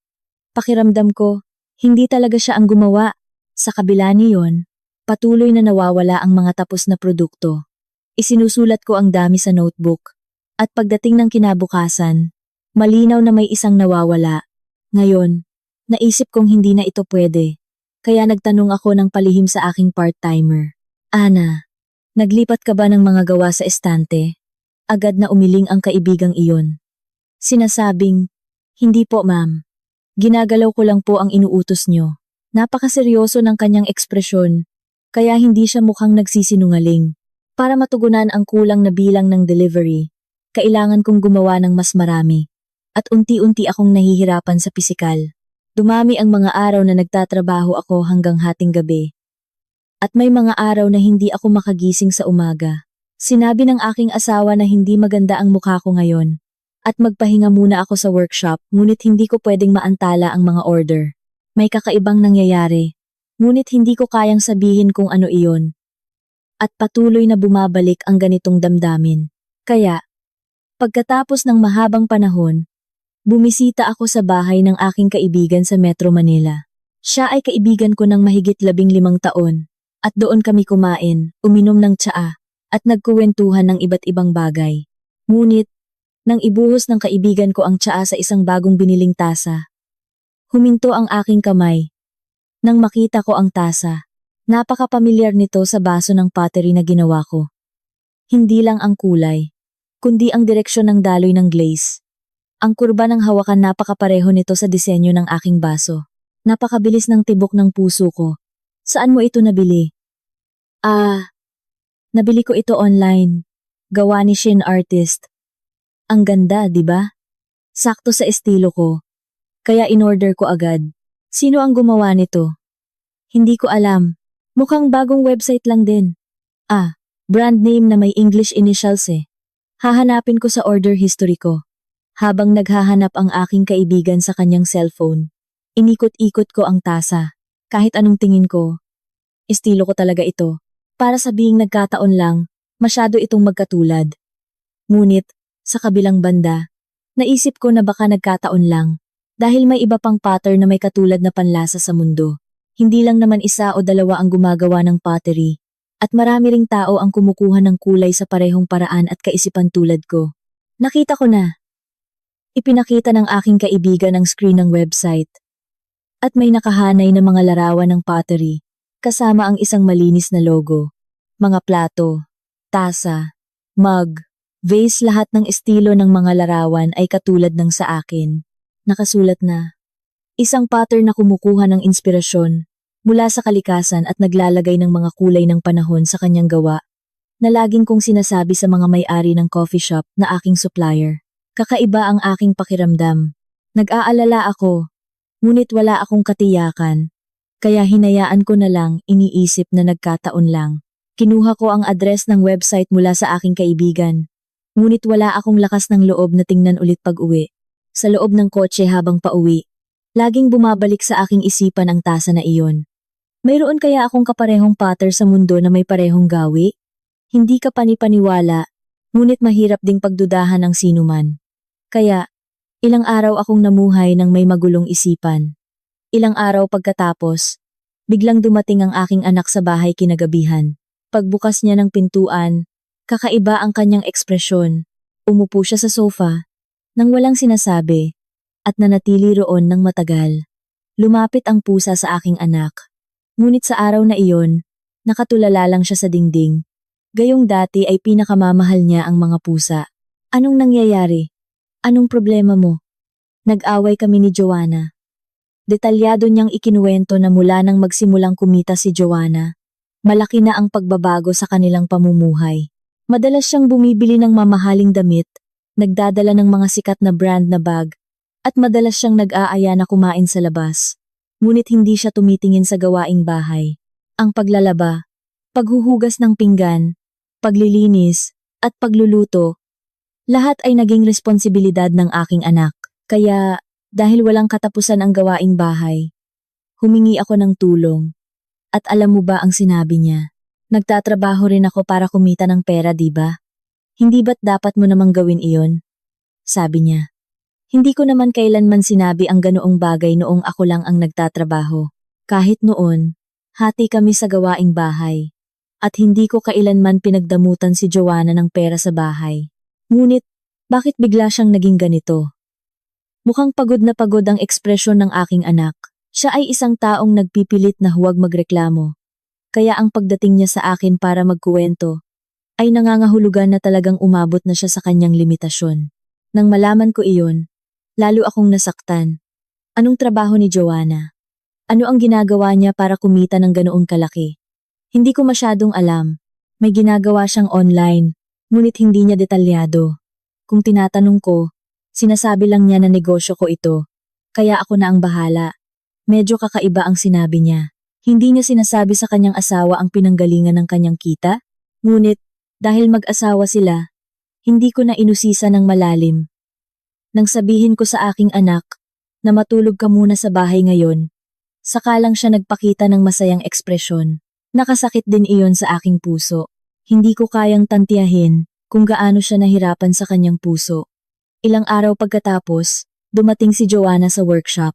Pakiramdam ko, hindi talaga siya ang gumawa. Sa kabila niyon, patuloy na nawawala ang mga tapos na produkto. Isinusulat ko ang dami sa notebook. At pagdating ng kinabukasan, malinaw na may isang nawawala. Ngayon, naisip kong hindi na ito pwede. Kaya nagtanong ako ng palihim sa aking part-timer. "Ana, naglipat ka ba ng mga gawa sa estante?" Agad na umiling ang kaibigang iyon. Sinasabing, "Hindi po ma'am. Ginagalaw ko lang po ang inuutos nyo." Napakaseryoso ng kanyang ekspresyon, kaya hindi siya mukhang nagsisinungaling. Para matugunan ang kulang na bilang ng delivery, kailangan kong gumawa ng mas marami. At unti-unti akong nahihirapan sa pisikal. Dumami ang mga araw na nagtatrabaho ako hanggang hating gabi. At may mga araw na hindi ako makagising sa umaga. Sinabi ng aking asawa na hindi maganda ang mukha ko ngayon. At magpahinga muna ako sa workshop, ngunit hindi ko pwedeng maantala ang mga order. May kakaibang nangyayari, ngunit hindi ko kayang sabihin kung ano iyon. At patuloy na bumabalik ang ganitong damdamin. Kaya, pagkatapos ng mahabang panahon, bumisita ako sa bahay ng aking kaibigan sa Metro Manila. Siya ay kaibigan ko ng mahigit 15 taon. At doon kami kumain, uminom ng tsaa, at nagkuwentuhan ng iba't ibang bagay. Ngunit, nang ibuhos ng kaibigan ko ang tsaa sa isang bagong biniling tasa, huminto ang aking kamay. Nang makita ko ang tasa, napaka-pamilyar nito sa baso ng pottery na ginawa ko. Hindi lang ang kulay, kundi ang direksyon ng daloy ng glaze. Ang kurba ng hawakan napakapareho nito sa disenyo ng aking baso. Napakabilis ng tibok ng puso ko. "Saan mo ito nabili?" Nabili ko ito online. Gawa ni Shin Artist. Ang ganda, di ba? Sakto sa estilo ko. Kaya in-order ko agad. Sino ang gumawa nito? Hindi ko alam. Mukhang bagong website lang din. Brand name na may English initials eh. Hahanapin ko sa order history ko. Habang naghahanap ang aking kaibigan sa kanyang cellphone, inikot-ikot ko ang tasa. Kahit anong tingin ko, estilo ko talaga ito. Para sabihing nagkataon lang, masyado itong magkatulad. Ngunit, sa kabilang banda, naisip ko na baka nagkataon lang. Dahil may iba pang pattern na may katulad na panlasa sa mundo. Hindi lang naman isa o dalawa ang gumagawa ng pottery. At marami ring tao ang kumukuha ng kulay sa parehong paraan at kaisipan tulad ko. Nakita ko na. Ipinakita ng aking kaibigan ang screen ng website. At may nakahanay na mga larawan ng pottery, kasama ang isang malinis na logo. Mga plato, tasa, mug, vase, lahat ng estilo ng mga larawan ay katulad ng sa akin. Nakasulat na, isang pattern na kumukuha ng inspirasyon mula sa kalikasan at naglalagay ng mga kulay ng panahon sa kanyang gawa, na laging kong sinasabi sa mga may-ari ng coffee shop na aking supplier. Kakaiba ang aking pakiramdam. Nag-aalala ako, ngunit wala akong katiyakan. Kaya hinayaan ko na lang, iniisip na nagkataon lang. Kinuha ko ang address ng website mula sa aking kaibigan. Ngunit wala akong lakas ng loob na tingnan ulit pag-uwi. Sa loob ng kotse habang pauwi, laging bumabalik sa aking isipan ang tasa na iyon. Mayroon kaya akong kaparehong pattern sa mundo na may parehong gawi? Hindi ka panipaniwala, ngunit mahirap ding pagdudahan ng sinuman. Kaya, ilang araw akong namuhay ng may magulong isipan. Ilang araw pagkatapos, biglang dumating ang aking anak sa bahay kinagabihan. Pagbukas niya ng pintuan, kakaiba ang kanyang ekspresyon. Umupo siya sa sofa, nang walang sinasabi, at nanatili roon ng matagal. Lumapit ang pusa sa aking anak. Ngunit sa araw na iyon, nakatulala lang siya sa dingding. Gayong dati ay pinakamamahal niya ang mga pusa. Anong nangyayari? Anong problema mo? Nag-away kami ni Joanna. Detalyado niyang ikinuwento na mula nang magsimulang kumita si Joanna, malaki na ang pagbabago sa kanilang pamumuhay. Madalas siyang bumibili ng mamahaling damit, nagdadala ng mga sikat na brand na bag, at madalas siyang nag-aaya na kumain sa labas. Ngunit hindi siya tumitingin sa gawaing bahay. Ang paglalaba, paghuhugas ng pinggan, paglilinis, at pagluluto, lahat ay naging responsibilidad ng aking anak. Kaya, dahil walang katapusan ang gawaing bahay, humingi ako ng tulong. At alam mo ba ang sinabi niya? Nagtatrabaho rin ako para kumita ng pera, di ba? Hindi ba't dapat mo namang gawin iyon? Sabi niya. Hindi ko naman kailanman sinabi ang ganoong bagay noong ako lang ang nagtatrabaho. Kahit noon, hati kami sa gawaing bahay. At hindi ko kailanman pinagdamutan si Joanna ng pera sa bahay. Ngunit, bakit bigla siyang naging ganito? Mukhang pagod na pagod ang ekspresyon ng aking anak. Siya ay isang taong nagpipilit na huwag magreklamo. Kaya ang pagdating niya sa akin para magkuwento, ay nangangahulugan na talagang umabot na siya sa kanyang limitasyon. Nang malaman ko iyon, lalo akong nasaktan. Anong trabaho ni Joanna? Ano ang ginagawa niya para kumita ng ganoong kalaki? Hindi ko masyadong alam. May ginagawa siyang online, ngunit hindi niya detalyado. Kung tinatanong ko, sinasabi lang niya na negosyo ko ito. Kaya ako na ang bahala. Medyo kakaiba ang sinabi niya. Hindi niya sinasabi sa kanyang asawa ang pinanggalingan ng kanyang kita. Ngunit, dahil mag-asawa sila, hindi ko na inusisa ng malalim. Nang sabihin ko sa aking anak, na matulog ka muna sa bahay ngayon, saka lang siya nagpakita ng masayang ekspresyon. Nakasakit din iyon sa aking puso. Hindi ko kayang tantiyahin kung gaano siya nahirapan sa kanyang puso. Ilang araw pagkatapos, dumating si Joanna sa workshop.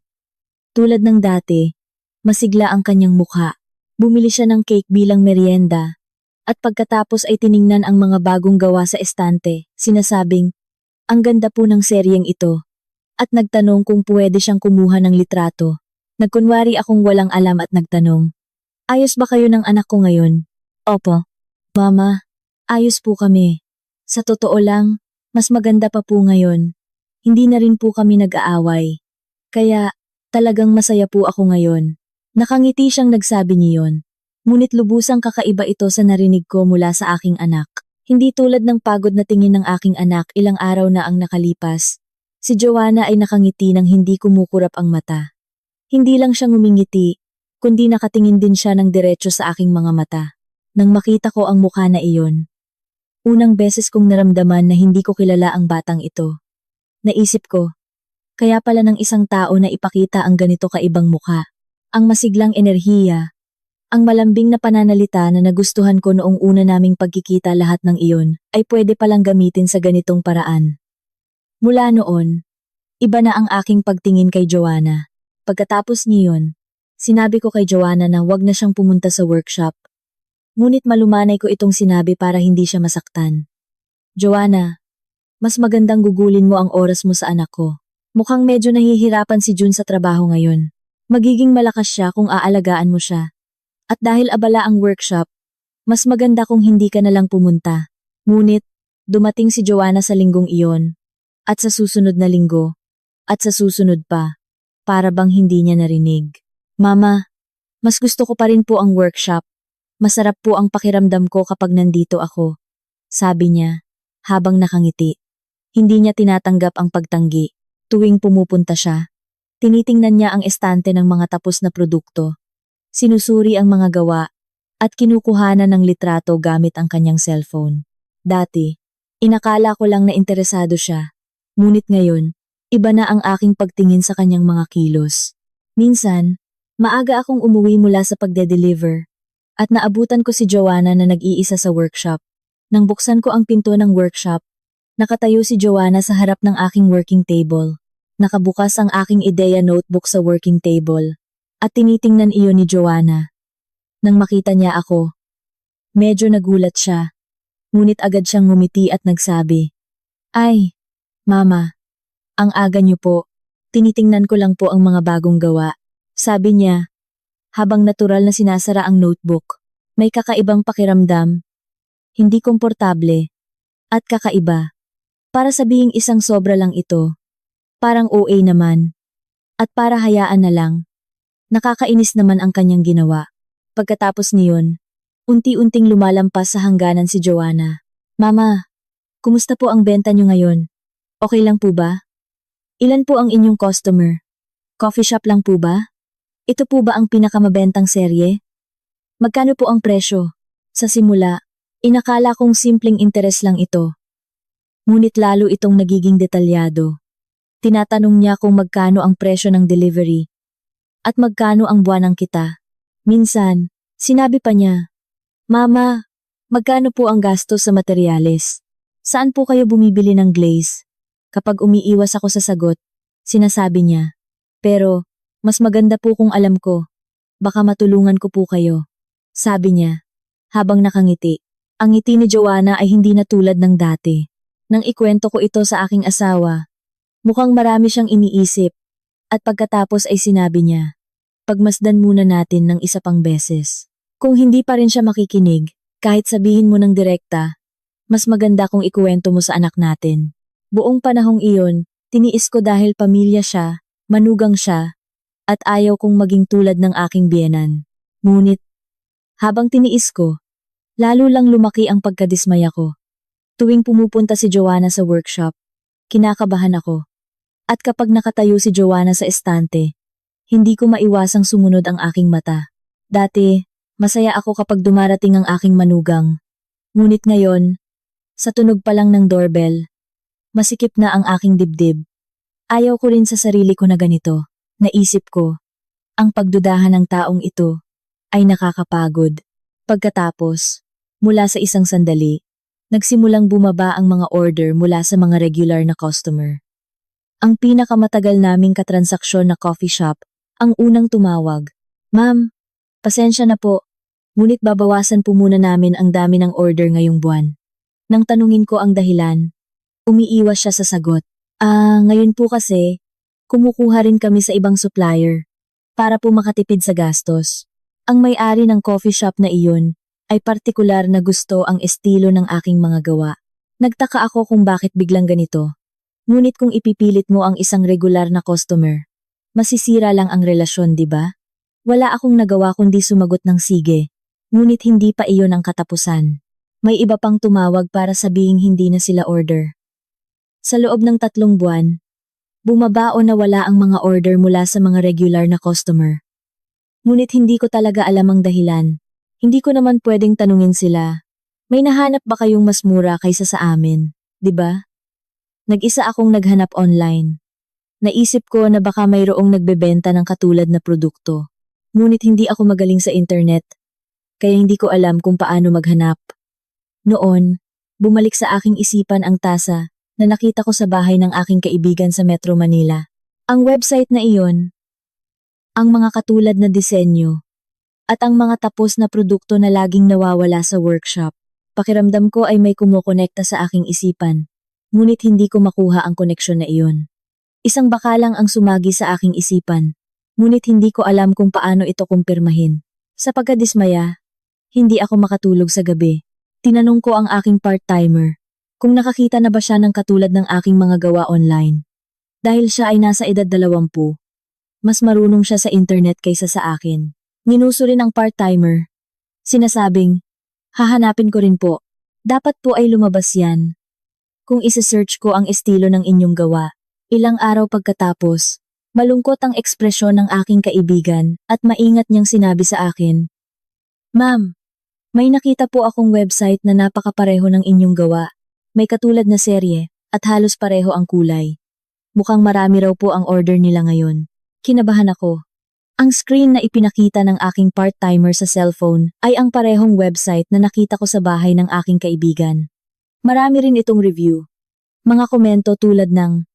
Tulad ng dati, masigla ang kanyang mukha. Bumili siya ng cake bilang merienda. At pagkatapos ay tiningnan ang mga bagong gawa sa estante, sinasabing, ang ganda po ng seryeng ito. At nagtanong kung pwede siyang kumuha ng litrato. Nagkunwari akong walang alam at nagtanong, ayos ba kayo ng anak ko ngayon? Opo. Mama, ayos po kami. Sa totoo lang, mas maganda pa po ngayon. Hindi na rin po kami nag-aaway. Kaya, talagang masaya po ako ngayon. Nakangiti siyang nagsabi niyon. Ngunit lubusang kakaiba ito sa narinig ko mula sa aking anak. Hindi tulad ng pagod na tingin ng aking anak ilang araw na ang nakalipas. Si Joanna ay nakangiti nang hindi kumukurap ang mata. Hindi lang siya ngumingiti, kundi nakatingin din siya ng diretso sa aking mga mata. Nang makita ko ang mukha na iyon. Unang beses kong naramdaman na hindi ko kilala ang batang ito. Naisip ko, kaya pala ng isang tao na ipakita ang ganito kaibang mukha. Ang masiglang enerhiya, ang malambing na pananalita na nagustuhan ko noong una naming pagkikita lahat ng iyon ay pwede palang gamitin sa ganitong paraan. Mula noon, iba na ang aking pagtingin kay Joanna. Pagkatapos niyon, sinabi ko kay Joanna na wag na siyang pumunta sa workshop. Ngunit malumanay ko itong sinabi para hindi siya masaktan. Joanna, mas magandang gugulin mo ang oras mo sa anak ko. Mukhang medyo nahihirapan si June sa trabaho ngayon. Magiging malakas siya kung aalagaan mo siya. At dahil abala ang workshop, mas maganda kung hindi ka na lang pumunta. Ngunit, dumating si Joanna sa linggong iyon. At sa susunod na linggo. At sa susunod pa. Para bang hindi niya narinig. Mama, mas gusto ko pa rin po ang workshop. Masarap po ang pakiramdam ko kapag nandito ako. Sabi niya, habang nakangiti. Hindi niya tinatanggap ang pagtanggi. Tuwing pumupunta siya, tinitingnan niya ang estante ng mga tapos na produkto. Sinusuri ang mga gawa, at kinukuhanan ng litrato gamit ang kanyang cellphone. Dati, inakala ko lang na interesado siya. Ngunit ngayon, iba na ang aking pagtingin sa kanyang mga kilos. Minsan, maaga akong umuwi mula sa pagde-deliver. At naabutan ko si Joanna na nag-iisa sa workshop. Nang buksan ko ang pinto ng workshop, nakatayo si Joanna sa harap ng aking working table. Nakabukas ang aking ideya notebook sa working table. At tinitingnan iyon ni Joanna. Nang makita niya ako, Medyo nagulat siya, ngunit agad siyang ngumiti at nagsabi, "Ay, Mama, ang aga niyo po. Tinitingnan ko lang po ang mga bagong gawa." Sabi niya, habang natural na sinasara ang notebook. May kakaibang pakiramdam, hindi komportable, at kakaiba. Para sabihing isang sobra lang ito. Parang OA naman. At para hayaan na lang. Nakakainis naman ang kanyang ginawa. Pagkatapos niyon, unti-unting lumalampas sa hangganan si Joanna. "Mama, kumusta po ang benta niyo ngayon? Okay lang po ba? Ilan po ang inyong customer? Coffee shop lang po ba? Ito po ba ang pinakamabentang serye? Magkano po ang presyo?" Sa simula, inakala kong simpleng interes lang ito. Ngunit lalo itong nagiging detalyado. Tinatanong niya kung magkano ang presyo ng delivery at magkano ang buwanang kita. Minsan, sinabi pa niya, "Mama, magkano po ang gastos sa materyales? Saan po kayo bumibili ng glaze?" Kapag umiiwas ako sa sagot, sinasabi niya, "Pero, mas maganda po kung alam ko. Baka matulungan ko po kayo." Sabi niya, habang nakangiti. Ang ngiti ni Joanna ay hindi na tulad ng dati. Nang ikwento ko ito sa aking asawa, mukhang marami siyang iniisip, at pagkatapos ay sinabi niya, "Pagmasdan muna natin ng isa pang beses. Kung hindi pa rin siya makikinig, kahit sabihin mo ng direkta, mas maganda kung ikuwento mo sa anak natin." Buong panahong iyon, tiniis ko dahil pamilya siya, manugang siya, at ayaw kong maging tulad ng aking biyenan. Ngunit, habang tiniis ko, lalo lang lumaki ang pagkadismaya ko. Tuwing pumupunta si Joanna sa workshop, kinakabahan ako. At kapag nakatayo si Joanna sa estante, hindi ko maiwasang sumunod ang aking mata. Dati, masaya ako kapag dumarating ang aking manugang. Ngunit ngayon, sa tunog pa lang ng doorbell, masikip na ang aking dibdib. Ayaw ko rin sa sarili ko na ganito. Naisip ko, ang pagdudahan ng taong ito ay nakakapagod. Pagkatapos, mula sa isang sandali, nagsimulang bumaba ang mga order mula sa mga regular na customer. Ang pinakamatagal naming katransaksyon na coffee shop, ang unang tumawag. "Ma'am, pasensya na po, ngunit babawasan po muna namin ang dami ng order ngayong buwan." Nang tanungin ko ang dahilan, umiiwas siya sa sagot. Ngayon po kasi, kumukuha rin kami sa ibang supplier para po makatipid sa gastos." Ang may-ari ng coffee shop na iyon ay partikular na gusto ang estilo ng aking mga gawa. Nagtaka ako kung bakit biglang ganito. Ngunit kung ipipilit mo ang isang regular na customer, masisira lang ang relasyon, di ba? Wala akong nagawa kundi sumagot ng sige. Ngunit hindi pa iyon ang katapusan. May iba pang tumawag para sabihing hindi na sila order. Sa loob ng 3 buwan, bumaba o nawala ang mga order mula sa mga regular na customer. Ngunit hindi ko talaga alam ang dahilan. Hindi ko naman pwedeng tanungin sila, "May nahanap ba kayong mas mura kaysa sa amin?" Di ba? Nag-isa akong naghanap online. Naisip ko na baka mayroong nagbebenta ng katulad na produkto. Ngunit hindi ako magaling sa internet, kaya hindi ko alam kung paano maghanap. Noon, bumalik sa aking isipan ang tasa na nakita ko sa bahay ng aking kaibigan sa Metro Manila. Ang website na iyon, ang mga katulad na disenyo, at ang mga tapos na produkto na laging nawawala sa workshop. Pakiramdam ko ay may kumukonekta sa aking isipan, ngunit hindi ko makuha ang koneksyon na iyon. Isang bakalang ang sumagi sa aking isipan, ngunit hindi ko alam kung paano ito kumpirmahin. Sa pagkadismaya, hindi ako makatulog sa gabi. Tinanong ko ang aking part-timer kung nakakita na ba siya ng katulad ng aking mga gawa online. Dahil siya ay nasa edad 20, mas marunong siya sa internet kaysa sa akin. Ninuso rin ang part-timer. Sinasabing, "Hahanapin ko rin po. Dapat po ay lumabas yan." Kung isa-search ko ang estilo ng inyong gawa, ilang araw pagkatapos, malungkot ang ekspresyon ng aking kaibigan at maingat niyang sinabi sa akin, "Ma'am, may nakita po akong website na napakapareho ng inyong gawa. May katulad na serye at halos pareho ang kulay. Mukhang marami raw po ang order nila ngayon." Kinabahan ako. Ang screen na ipinakita ng aking part-timer sa cellphone ay ang parehong website na nakita ko sa bahay ng aking kaibigan. Marami rin itong review. Mga komento tulad ng,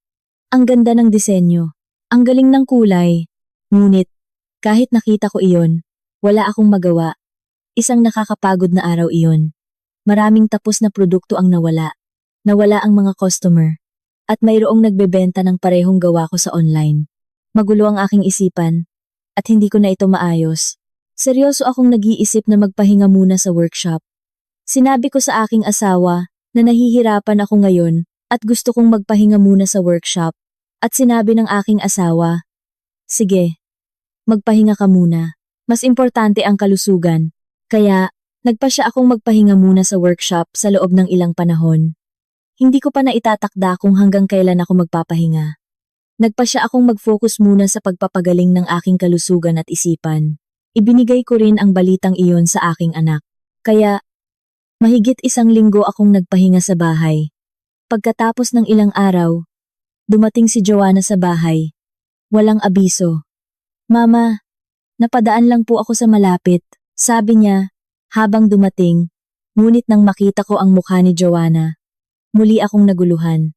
"Ang ganda ng disenyo, ang galing ng kulay." Ngunit, kahit nakita ko iyon, wala akong magawa. Isang nakakapagod na araw iyon. Maraming tapos na produkto ang nawala. Nawala ang mga customer. At mayroong nagbebenta ng parehong gawa ko sa online. Magulo ang aking isipan. At hindi ko na ito maayos. Seryoso akong nag-iisip na magpahinga muna sa workshop. Sinabi ko sa aking asawa na nahihirapan ako ngayon at gusto kong magpahinga muna sa workshop. At sinabi ng aking asawa, sige, magpahinga ka muna. Mas importante ang kalusugan. Kaya, nagpasya akong magpahinga muna sa workshop sa loob ng ilang panahon. Hindi ko pa naitatakda kung hanggang kailan ako magpapahinga. Nagpasya akong mag-focus muna sa pagpapagaling ng aking kalusugan at isipan. Ibinigay ko rin ang balitang iyon sa aking anak. Kaya, mahigit 1 linggo akong nagpahinga sa bahay. Pagkatapos ng ilang araw, dumating si Joanna sa bahay. Walang abiso. Mama, napadaan lang po ako sa malapit, sabi niya, habang dumating, ngunit nang makita ko ang mukha ni Joanna, muli akong naguluhan.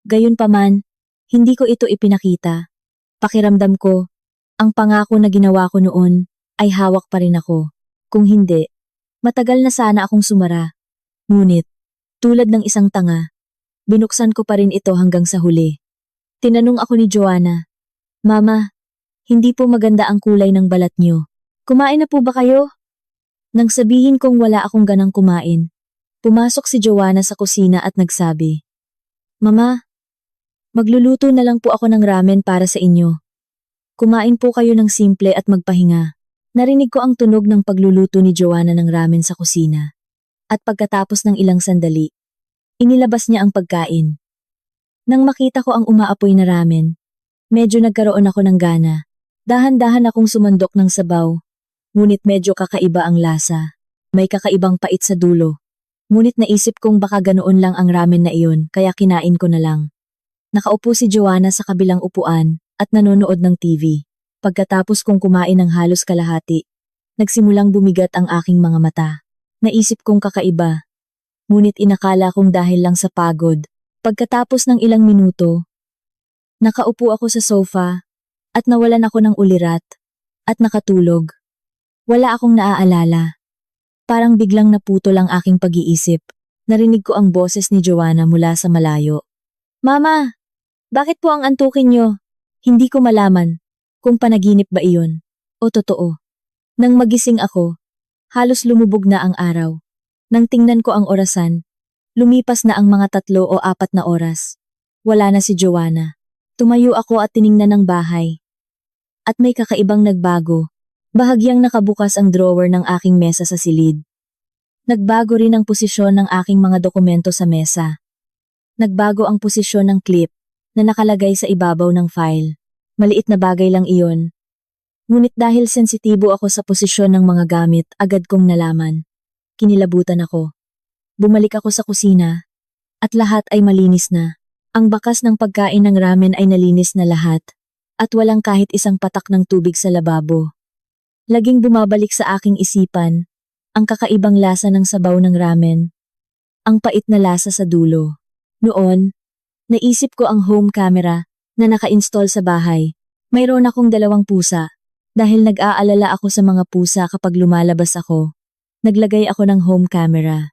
Gayunpaman, hindi ko ito ipinakita. Pakiramdam ko, ang pangako na ginawa ko noon ay hawak pa rin ako. Kung hindi, matagal na sana akong sumara. Ngunit, tulad ng isang tanga, binuksan ko pa rin ito hanggang sa huli. Tinanong ako ni Joanna, Mama, hindi po maganda ang kulay ng balat niyo. Kumain na po ba kayo? Nang sabihin kong wala akong ganang kumain, pumasok si Joanna sa kusina at nagsabi, Mama, magluluto na lang po ako ng ramen para sa inyo. Kumain po kayo ng simple at magpahinga. Narinig ko ang tunog ng pagluluto ni Joanna ng ramen sa kusina. At pagkatapos ng ilang sandali, inilabas niya ang pagkain. Nang makita ko ang umaapoy na ramen, medyo nagkaroon ako ng gana. Dahan-dahan akong sumandok ng sabaw. Ngunit medyo kakaiba ang lasa. May kakaibang pait sa dulo. Ngunit naisip kong baka ganoon lang ang ramen na iyon, kaya kinain ko na lang. Nakaupo si Joanna sa kabilang upuan at nanonood ng TV. Pagkatapos kong kumain ng halos kalahati, nagsimulang bumigat ang aking mga mata. Naisip kong kakaiba. Ngunit inakala kong dahil lang sa pagod. Pagkatapos ng ilang minuto, nakaupo ako sa sofa at nawalan ako ng ulirat at nakatulog. Wala akong naaalala. Parang biglang naputol ang aking pag-iisip. Narinig ko ang boses ni Joanna mula sa malayo. Mama, bakit po ang antukin niyo? Hindi ko malaman kung panaginip ba iyon o totoo. Nang magising ako, halos lumubog na ang araw. Nang tingnan ko ang orasan, lumipas na ang mga 3 o 4 na oras. Wala na si Joanna. Tumayo ako at tiningnan ang bahay. At may kakaibang nagbago. Bahagyang nakabukas ang drawer ng aking mesa sa silid. Nagbago rin ang posisyon ng aking mga dokumento sa mesa. Nagbago ang posisyon ng clip na nakalagay sa ibabaw ng file. Maliit na bagay lang iyon. Ngunit dahil sensitibo ako sa posisyon ng mga gamit, agad kong nalaman. Kinilabutan ako. Bumalik ako sa kusina. At lahat ay malinis na. Ang bakas ng pagkain ng ramen ay nalinis na lahat. At walang kahit isang patak ng tubig sa lababo. Laging bumabalik sa aking isipan ang kakaibang lasa ng sabaw ng ramen. Ang pait na lasa sa dulo. Noon, naisip ko ang home camera na naka-install sa bahay. Mayroon akong 2 pusa. Dahil nag-aalala ako sa mga pusa kapag lumalabas ako, naglagay ako ng home camera.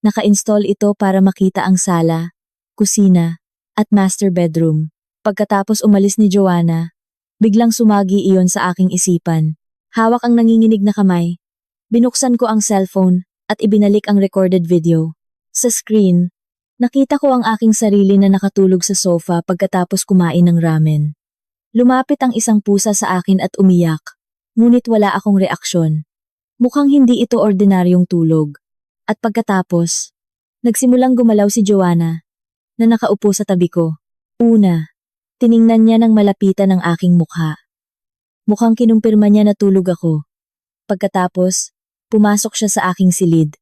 Naka-install ito para makita ang sala, kusina, at master bedroom. Pagkatapos umalis ni Joanna, biglang sumagi iyon sa aking isipan. Hawak ang nanginginig na kamay. Binuksan ko ang cellphone at ibinalik ang recorded video. Sa screen, nakita ko ang aking sarili na nakatulog sa sofa pagkatapos kumain ng ramen. Lumapit ang isang pusa sa akin at umiyak, ngunit wala akong reaksyon. Mukhang hindi ito ordinaryong tulog. At pagkatapos, nagsimulang gumalaw si Joanna, na nakaupo sa tabi ko. Una, tiningnan niya ng malapitan ang aking mukha. Mukhang kinumpirma niya na tulog ako. Pagkatapos, pumasok siya sa aking silid.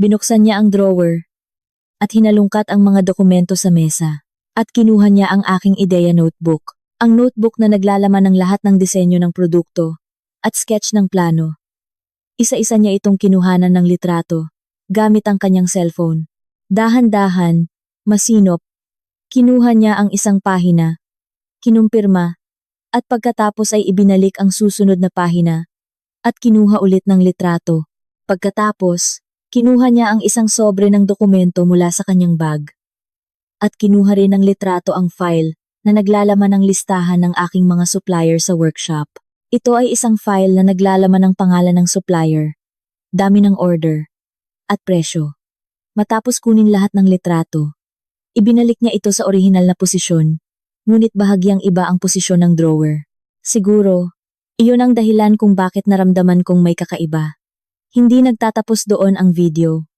Binuksan niya ang drawer at hinalungkat ang mga dokumento sa mesa. At kinuha niya ang aking ideya notebook. Ang notebook na naglalaman ng lahat ng disenyo ng produkto at sketch ng plano. Isa-isa niya itong kinuhanan ng litrato gamit ang kanyang cellphone. Dahan-dahan, masinop, kinuha niya ang isang pahina, kinumpirma, at pagkatapos ay ibinalik ang susunod na pahina at kinuha ulit ng litrato. Pagkatapos, kinuha niya ang isang sobre ng dokumento mula sa kanyang bag. At kinuha rin ng litrato ang file na naglalaman ng listahan ng aking mga supplier sa workshop. Ito ay isang file na naglalaman ng pangalan ng supplier, dami ng order, at presyo. Matapos kunin lahat ng litrato, ibinalik niya ito sa orihinal na posisyon, ngunit bahagyang iba ang posisyon ng drawer. Siguro, iyon ang dahilan kung bakit naramdaman kong may kakaiba. Hindi nagtatapos doon ang video.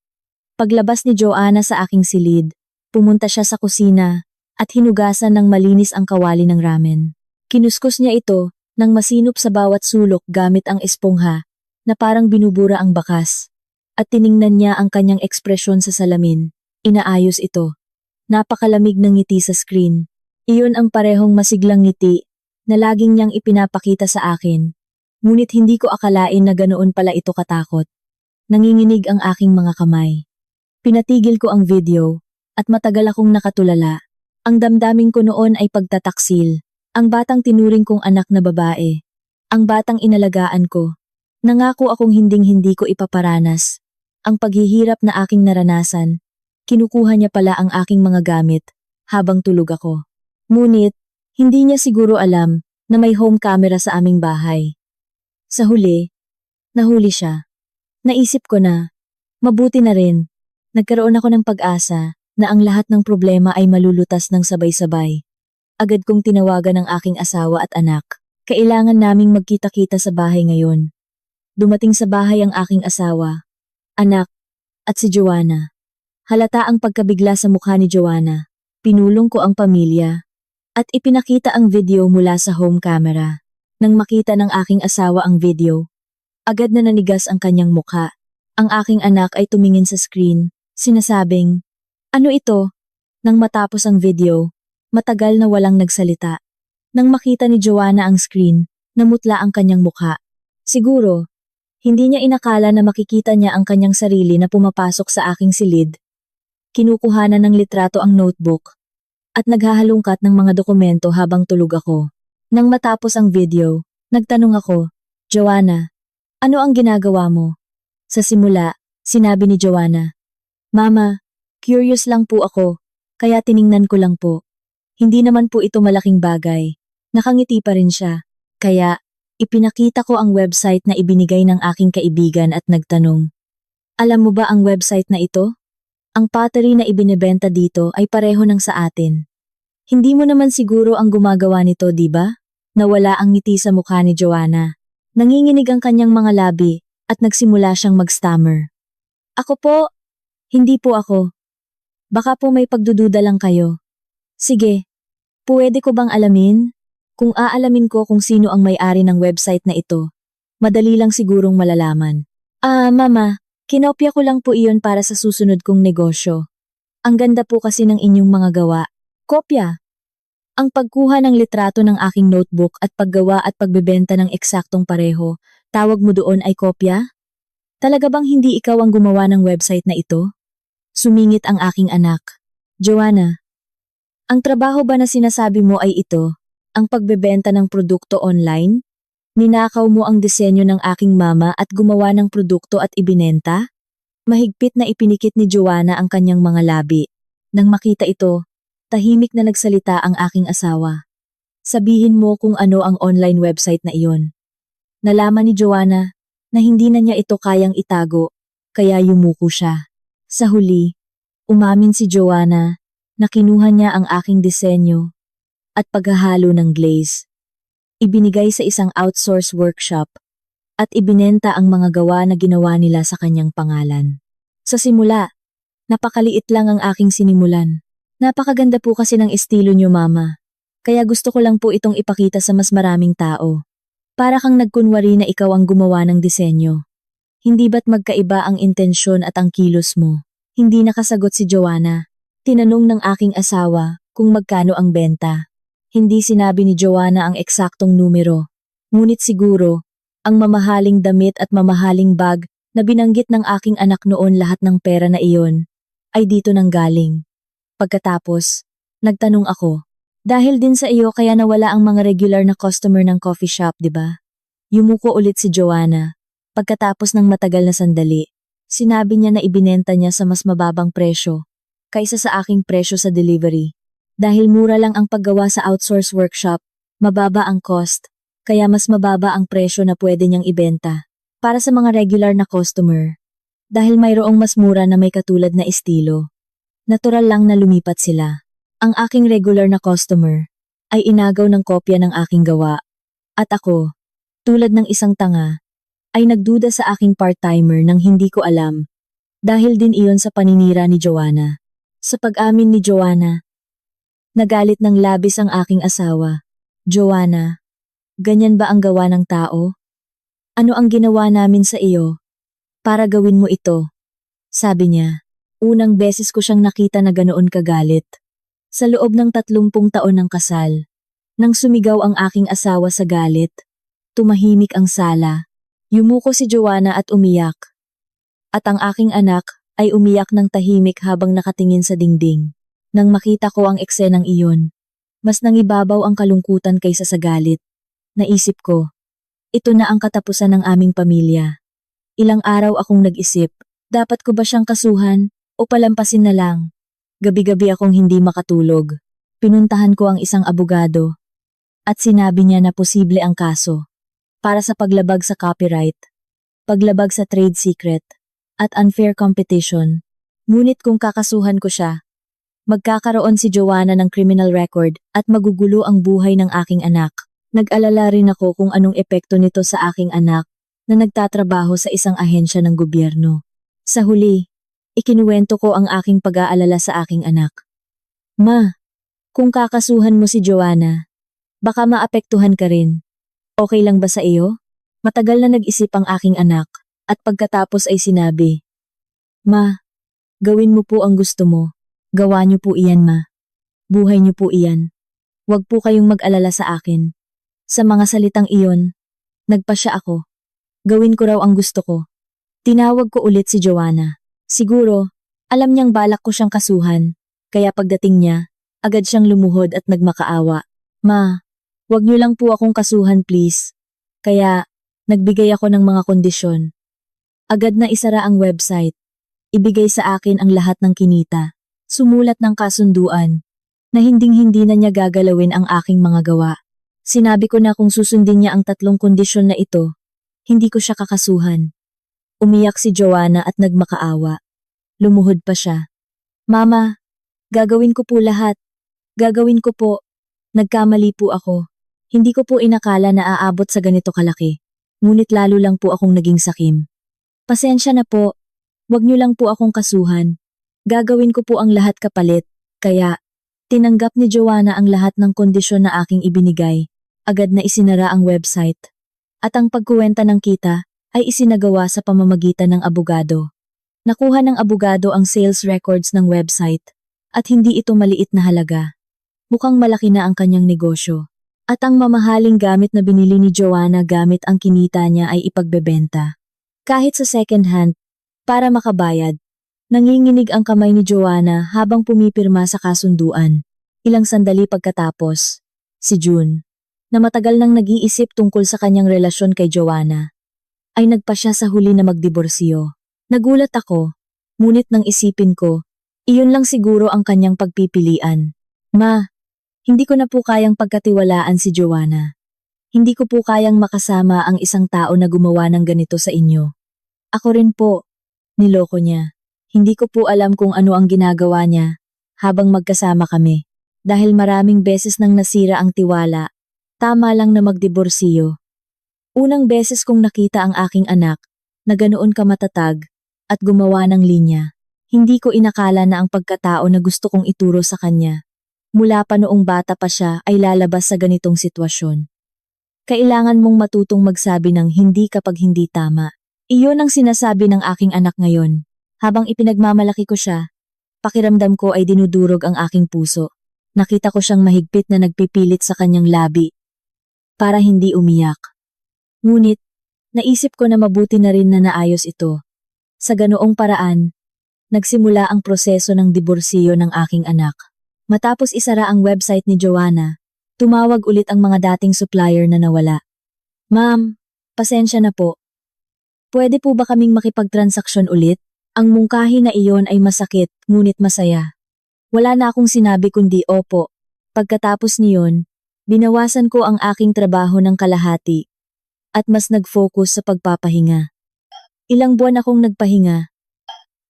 Paglabas ni Joanna sa aking silid, pumunta siya sa kusina at hinugasan ng malinis ang kawali ng ramen. Kinuskus niya ito nang masinop sa bawat sulok gamit ang espongha na parang binubura ang bakas. At tiningnan niya ang kanyang ekspresyon sa salamin. Inaayos ito. Napakalamig ng ngiti sa screen. Iyon ang parehong masiglang ngiti na laging niyang ipinapakita sa akin. Ngunit hindi ko akalain na ganoon pala ito katakot. Nanginginig ang aking mga kamay. Pinatigil ko ang video at matagal akong nakatulala. Ang damdamin ko noon ay pagtataksil. Ang batang tinuring kong anak na babae. Ang batang inalagaan ko. Nangako akong hinding-hindi ko ipaparanas. Ang paghihirap na aking naranasan, kinukuha niya pala ang aking mga gamit habang tulog ako. Ngunit, hindi niya siguro alam na may home camera sa aming bahay. Sa huli, nahuli siya. Naisip ko na, mabuti na rin. Nagkaroon ako ng pag-asa na ang lahat ng problema ay malulutas ng sabay-sabay. Agad kong tinawagan ang aking asawa at anak. Kailangan naming magkita-kita sa bahay ngayon. Dumating sa bahay ang aking asawa, anak, at si Joanna. Halata ang pagkabigla sa mukha ni Joanna. Pinulong ko ang pamilya at ipinakita ang video mula sa home camera. Nang makita ng aking asawa ang video, agad na nanigas ang kanyang mukha. Ang aking anak ay tumingin sa screen, sinasabing, "Ano ito?" Nang matapos ang video, matagal na walang nagsalita. Nang makita ni Joanna ang screen, namutla ang kanyang mukha. Siguro, hindi niya inakala na makikita niya ang kanyang sarili na pumapasok sa aking silid. Kinukuhanan ng litrato ang notebook at naghahalungkat ng mga dokumento habang tulog ako. Nang matapos ang video, nagtanong ako, "Joanna, ano ang ginagawa mo?" Sa simula, sinabi ni Joanna, "Mama, curious lang po ako, kaya tiningnan ko lang po. Hindi naman po ito malaking bagay." Nakangiti pa rin siya, kaya ipinakita ko ang website na ibinigay ng aking kaibigan at nagtanong, "Alam mo ba ang website na ito? Ang pottery na ibinebenta dito ay pareho ng sa atin. Hindi mo naman siguro ang gumagawa nito, di ba?" Nawala ang ngiti sa mukha ni Joanna. Nanginginig ang kanyang mga labi at nagsimula siyang mag-stammer. "Ako po, hindi po ako. Baka po may pagdududa lang kayo. Sige, pwede ko bang alamin? Kung aalamin ko kung sino ang may-ari ng website na ito, madali lang sigurong malalaman." Mama, kinopya ko lang po iyon para sa susunod kong negosyo. Ang ganda po kasi ng inyong mga gawa." Kopya. Ang pagkuha ng litrato ng aking notebook at paggawa at pagbebenta ng eksaktong pareho, tawag mo doon ay kopya? Talaga bang hindi ikaw ang gumawa ng website na ito? Sumingit ang aking anak. "Joanna, ang trabaho ba na sinasabi mo ay ito? Ang pagbebenta ng produkto online? Ninakaw mo ang disenyo ng aking mama at gumawa ng produkto at ibinenta?" Mahigpit na ipinikit ni Joanna ang kanyang mga labi. Nang makita ito, tahimik na nagsalita ang aking asawa. "Sabihin mo kung ano ang online website na iyon." Nalaman ni Joanna na hindi na niya ito kayang itago, kaya yumuko siya. Sa huli, umamin si Joanna na kinuha niya ang aking disenyo at paghahalo ng glaze. Ibinigay sa isang outsource workshop at ibinenta ang mga gawa na ginawa nila sa kanyang pangalan. Sa simula, napakaliit lang ang aking sinimulan. Napakaganda po kasi ng estilo niyo, Mama. Kaya gusto ko lang po itong ipakita sa mas maraming tao. Para kang nagkunwari na ikaw ang gumawa ng disenyo. Hindi ba't magkaiba ang intensyon at ang kilos mo? Hindi nakasagot si Joanna. Tinanong ng aking asawa kung magkano ang benta. Hindi sinabi ni Joanna ang eksaktong numero. Ngunit siguro, ang mamahaling damit at mamahaling bag na binanggit ng aking anak noon, lahat ng pera na iyon ay dito nang galing. Pagkatapos, nagtanong ako, "Dahil din sa iyo kaya nawala ang mga regular na customer ng coffee shop, di ba?" Yumuko ulit si Joanna. Pagkatapos ng matagal na sandali, sinabi niya na ibinenta niya sa mas mababang presyo kaysa sa aking presyo sa delivery. Dahil mura lang ang paggawa sa outsource workshop, mababa ang cost, kaya mas mababa ang presyo na pwede niyang ibenta. Para sa mga regular na customer, dahil mayroong mas mura na may katulad na estilo, natural lang na lumipat sila. Ang aking regular na customer ay inagaw ng kopya ng aking gawa. At ako, tulad ng isang tanga, ay nagduda sa aking part-timer nang hindi ko alam. Dahil din iyon sa paninira ni Joanna. Sa pag-amin ni Joanna, nagalit ng labis ang aking asawa. Joanna, ganyan ba ang gawa ng tao? Ano ang ginawa namin sa iyo? Para gawin mo ito. Sabi niya, unang beses ko siyang nakita na ganoon kagalit. Sa loob ng 30 taon ng kasal, nang sumigaw ang aking asawa sa galit, tumahimik ang sala. Yumuko si Joanna at umiyak. At ang aking anak ay umiyak ng tahimik habang nakatingin sa dingding. Nang makita ko ang eksenang iyon, mas nangibabaw ang kalungkutan kaysa sa galit. Naisip ko, ito na ang katapusan ng aming pamilya. Ilang araw akong nag-isip, dapat ko ba siyang kasuhan o palampasin na lang? Gabi-gabi akong hindi makatulog. Pinuntahan ko ang isang abogado at sinabi niya na posible ang kaso para sa paglabag sa copyright, paglabag sa trade secret, at unfair competition. Ngunit kung kakasuhan ko siya, magkakaroon si Joanna ng criminal record at magugulo ang buhay ng aking anak. Nag-alala rin ako kung anong epekto nito sa aking anak na nagtatrabaho sa isang ahensya ng gobyerno. Sa huli, ikinuwento ko ang aking pag-aalala sa aking anak. Ma, kung kakasuhan mo si Joanna, baka maapektuhan ka rin. Okay lang ba sa iyo? Matagal na nag-isip ang aking anak at pagkatapos ay sinabi, Ma, gawin mo po ang gusto mo. Gawa niyo po iyan, Ma. Buhay niyo po iyan. Huwag po kayong mag-alala sa akin. Sa mga salitang iyon, nagpasya ako. Gawin ko raw ang gusto ko. Tinawag ko ulit si Joanna. Siguro, alam niyang balak ko siyang kasuhan, kaya pagdating niya, agad siyang lumuhod at nagmakaawa. Ma, huwag niyo lang po akong kasuhan please. Kaya, nagbigay ako ng mga kondisyon. Agad na isara ang website. Ibigay sa akin ang lahat ng kinita. Sumulat ng kasunduan na hinding-hindi na niya gagalawin ang aking mga gawa. Sinabi ko na kung susundin niya ang 3 kondisyon na ito, hindi ko siya kakasuhan. Umiyak si Joanna at nagmakaawa. Lumuhod pa siya. Mama, gagawin ko po lahat. Gagawin ko po. Nagkamali po ako. Hindi ko po inakala na aabot sa ganito kalaki. Ngunit lalo lang po akong naging sakim. Pasensya na po. Huwag niyo lang po akong kasuhan. Gagawin ko po ang lahat kapalit. Kaya, tinanggap ni Joanna ang lahat ng kondisyon na aking ibinigay. Agad na isinara ang website. At ang pagkuwenta ng kita ay isinagawa sa pamamagitan ng abogado. Nakuha ng abogado ang sales records ng website at hindi ito maliit na halaga. Mukhang malaki na ang kanyang negosyo. At ang mamahaling gamit na binili ni Joanna gamit ang kinita niya ay ipagbebenta. Kahit sa second hand, para makabayad. Nanginginig ang kamay ni Joanna habang pumipirma sa kasunduan. Ilang sandali pagkatapos, si June, na matagal nang nag-iisip tungkol sa kanyang relasyon kay Joanna, ay nagpasya sa huli na magdiborsyo. Nagulat ako, ngunit nang isipin ko, iyon lang siguro ang kanyang pagpipilian. Ma, hindi ko na po kayang pagkatiwalaan si Joanna. Hindi ko po kayang makasama ang isang tao na gumawa ng ganito sa inyo. Ako rin po, niloko niya. Hindi ko po alam kung ano ang ginagawa niya habang magkasama kami. Dahil maraming beses nang nasira ang tiwala, tama lang na magdiborsiyo. Unang beses kong nakita ang aking anak na ganoon kamatatag at gumawa ng linya. Hindi ko inakala na ang pagkatao na gusto kong ituro sa kanya, mula pa noong bata pa siya ay lalabas sa ganitong sitwasyon. Kailangan mong matutong magsabi ng hindi kapag hindi tama. Iyon ang sinasabi ng aking anak ngayon. Habang ipinagmamalaki ko siya, pakiramdam ko ay dinudurog ang aking puso. Nakita ko siyang mahigpit na nagpipilit sa kanyang labi para hindi umiyak. Ngunit, naisip ko na mabuti na rin na naayos ito. Sa ganoong paraan, nagsimula ang proseso ng diborsiyo ng aking anak. Matapos isara ang website ni Joanna, tumawag ulit ang mga dating supplier na nawala. Ma'am, pasensya na po. Pwede po ba kaming makipagtransaksyon ulit? Ang mungkahi na iyon ay masakit, ngunit masaya. Wala na akong sinabi kundi opo. Pagkatapos niyon, binawasan ko ang aking trabaho ng kalahati at mas nag-focus sa pagpapahinga. Ilang buwan akong nagpahinga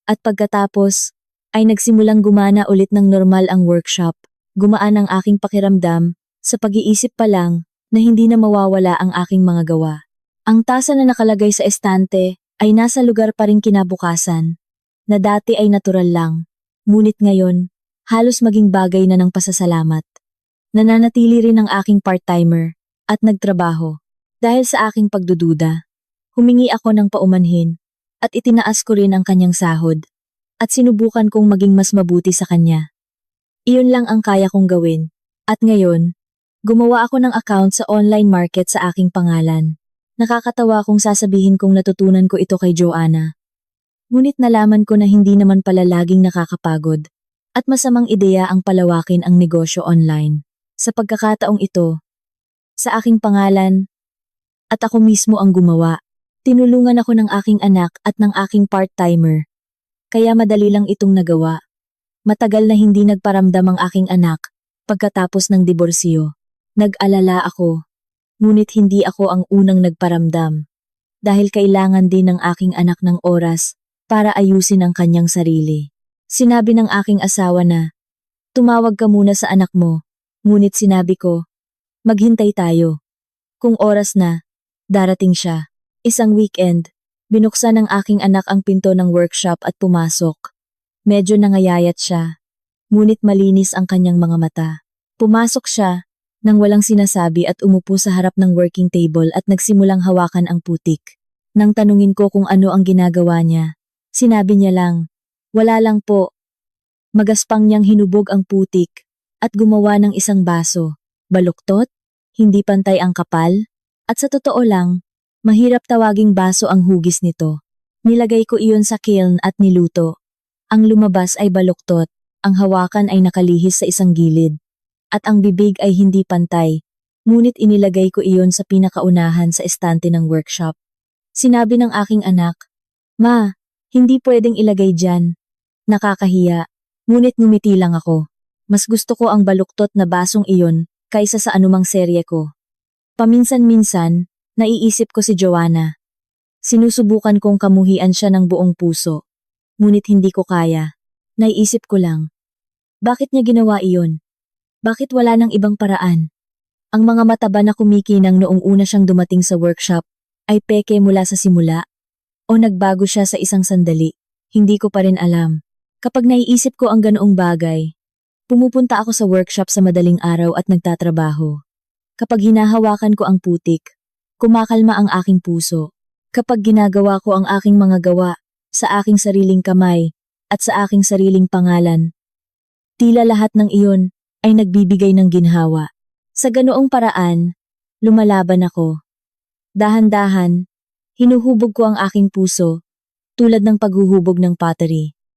at pagkatapos ay nagsimulang gumana ulit ng normal ang workshop. Gumaan ang aking pakiramdam sa pag-iisip pa lang na hindi na mawawala ang aking mga gawa. Ang tasa na nakalagay sa estante ay nasa lugar pa rin kinabukasan, na dati ay natural lang, ngunit ngayon, halos maging bagay na ng pasasalamat. Nananatili rin ang aking part-timer at nagtrabaho dahil sa aking pagdududa. Humingi ako ng paumanhin at itinaas ko rin ang kanyang sahod at sinubukan kong maging mas mabuti sa kanya. Iyon lang ang kaya kong gawin at ngayon, gumawa ako ng account sa online market sa aking pangalan. Nakakatawa kung sasabihin kong natutunan ko ito kay Joanna. Ngunit nalaman ko na hindi naman pala laging nakakapagod at masamang ideya ang palawakin ang negosyo online. Sa pagkakataong ito, sa aking pangalan, at ako mismo ang gumawa, tinulungan ako ng aking anak at ng aking part-timer. Kaya madali lang itong nagawa. Matagal na hindi nagparamdam ang aking anak pagkatapos ng diborsyo. Nag-alala ako. Ngunit hindi ako ang unang nagparamdam. Dahil kailangan din ng aking anak ng oras para ayusin ang kanyang sarili. Sinabi ng aking asawa na, tumawag ka muna sa anak mo. Ngunit sinabi ko, maghintay tayo. Kung oras na, darating siya. Isang weekend, binuksan ng aking anak ang pinto ng workshop at pumasok. Medyo nangayayat siya. Ngunit malinis ang kanyang mga mata. Pumasok siya nang walang sinasabi at umupo sa harap ng working table at nagsimulang hawakan ang putik. Nang tanungin ko kung ano ang ginagawa niya, sinabi niya lang, wala lang po. Magaspang niyang hinubog ang putik at gumawa ng isang baso. Baluktot, hindi pantay ang kapal, at sa totoo lang, mahirap tawaging baso ang hugis nito. Nilagay ko iyon sa kiln at niluto. Ang lumabas ay baluktot, ang hawakan ay nakalihis sa isang gilid. At ang bibig ay hindi pantay, ngunit inilagay ko iyon sa pinakaunahan sa estante ng workshop. Sinabi ng aking anak, Ma, hindi pwedeng ilagay dyan. Nakakahiya, ngunit ngumiti lang ako. Mas gusto ko ang baluktot na basong iyon kaysa sa anumang serye ko. Paminsan-minsan, naiisip ko si Joanna. Sinusubukan kong kamuhian siya ng buong puso. Ngunit hindi ko kaya. Naiisip ko lang. Bakit niya ginawa iyon? Bakit wala nang ibang paraan? Ang mga mataba na kumikinang noong una siyang dumating sa workshop ay peke mula sa simula? O nagbago siya sa isang sandali? Hindi ko pa rin alam. Kapag naiisip ko ang ganoong bagay, pumupunta ako sa workshop sa madaling araw at nagtatrabaho. Kapag hinahawakan ko ang putik, kumakalma ang aking puso. Kapag ginagawa ko ang aking mga gawa sa aking sariling kamay at sa aking sariling pangalan, tila lahat ng iyon ay nagbibigay ng ginhawa. Sa ganoong paraan, lumalaban ako. Dahan-dahan, hinuhubog ko ang aking puso, tulad ng paghuhubog ng pottery.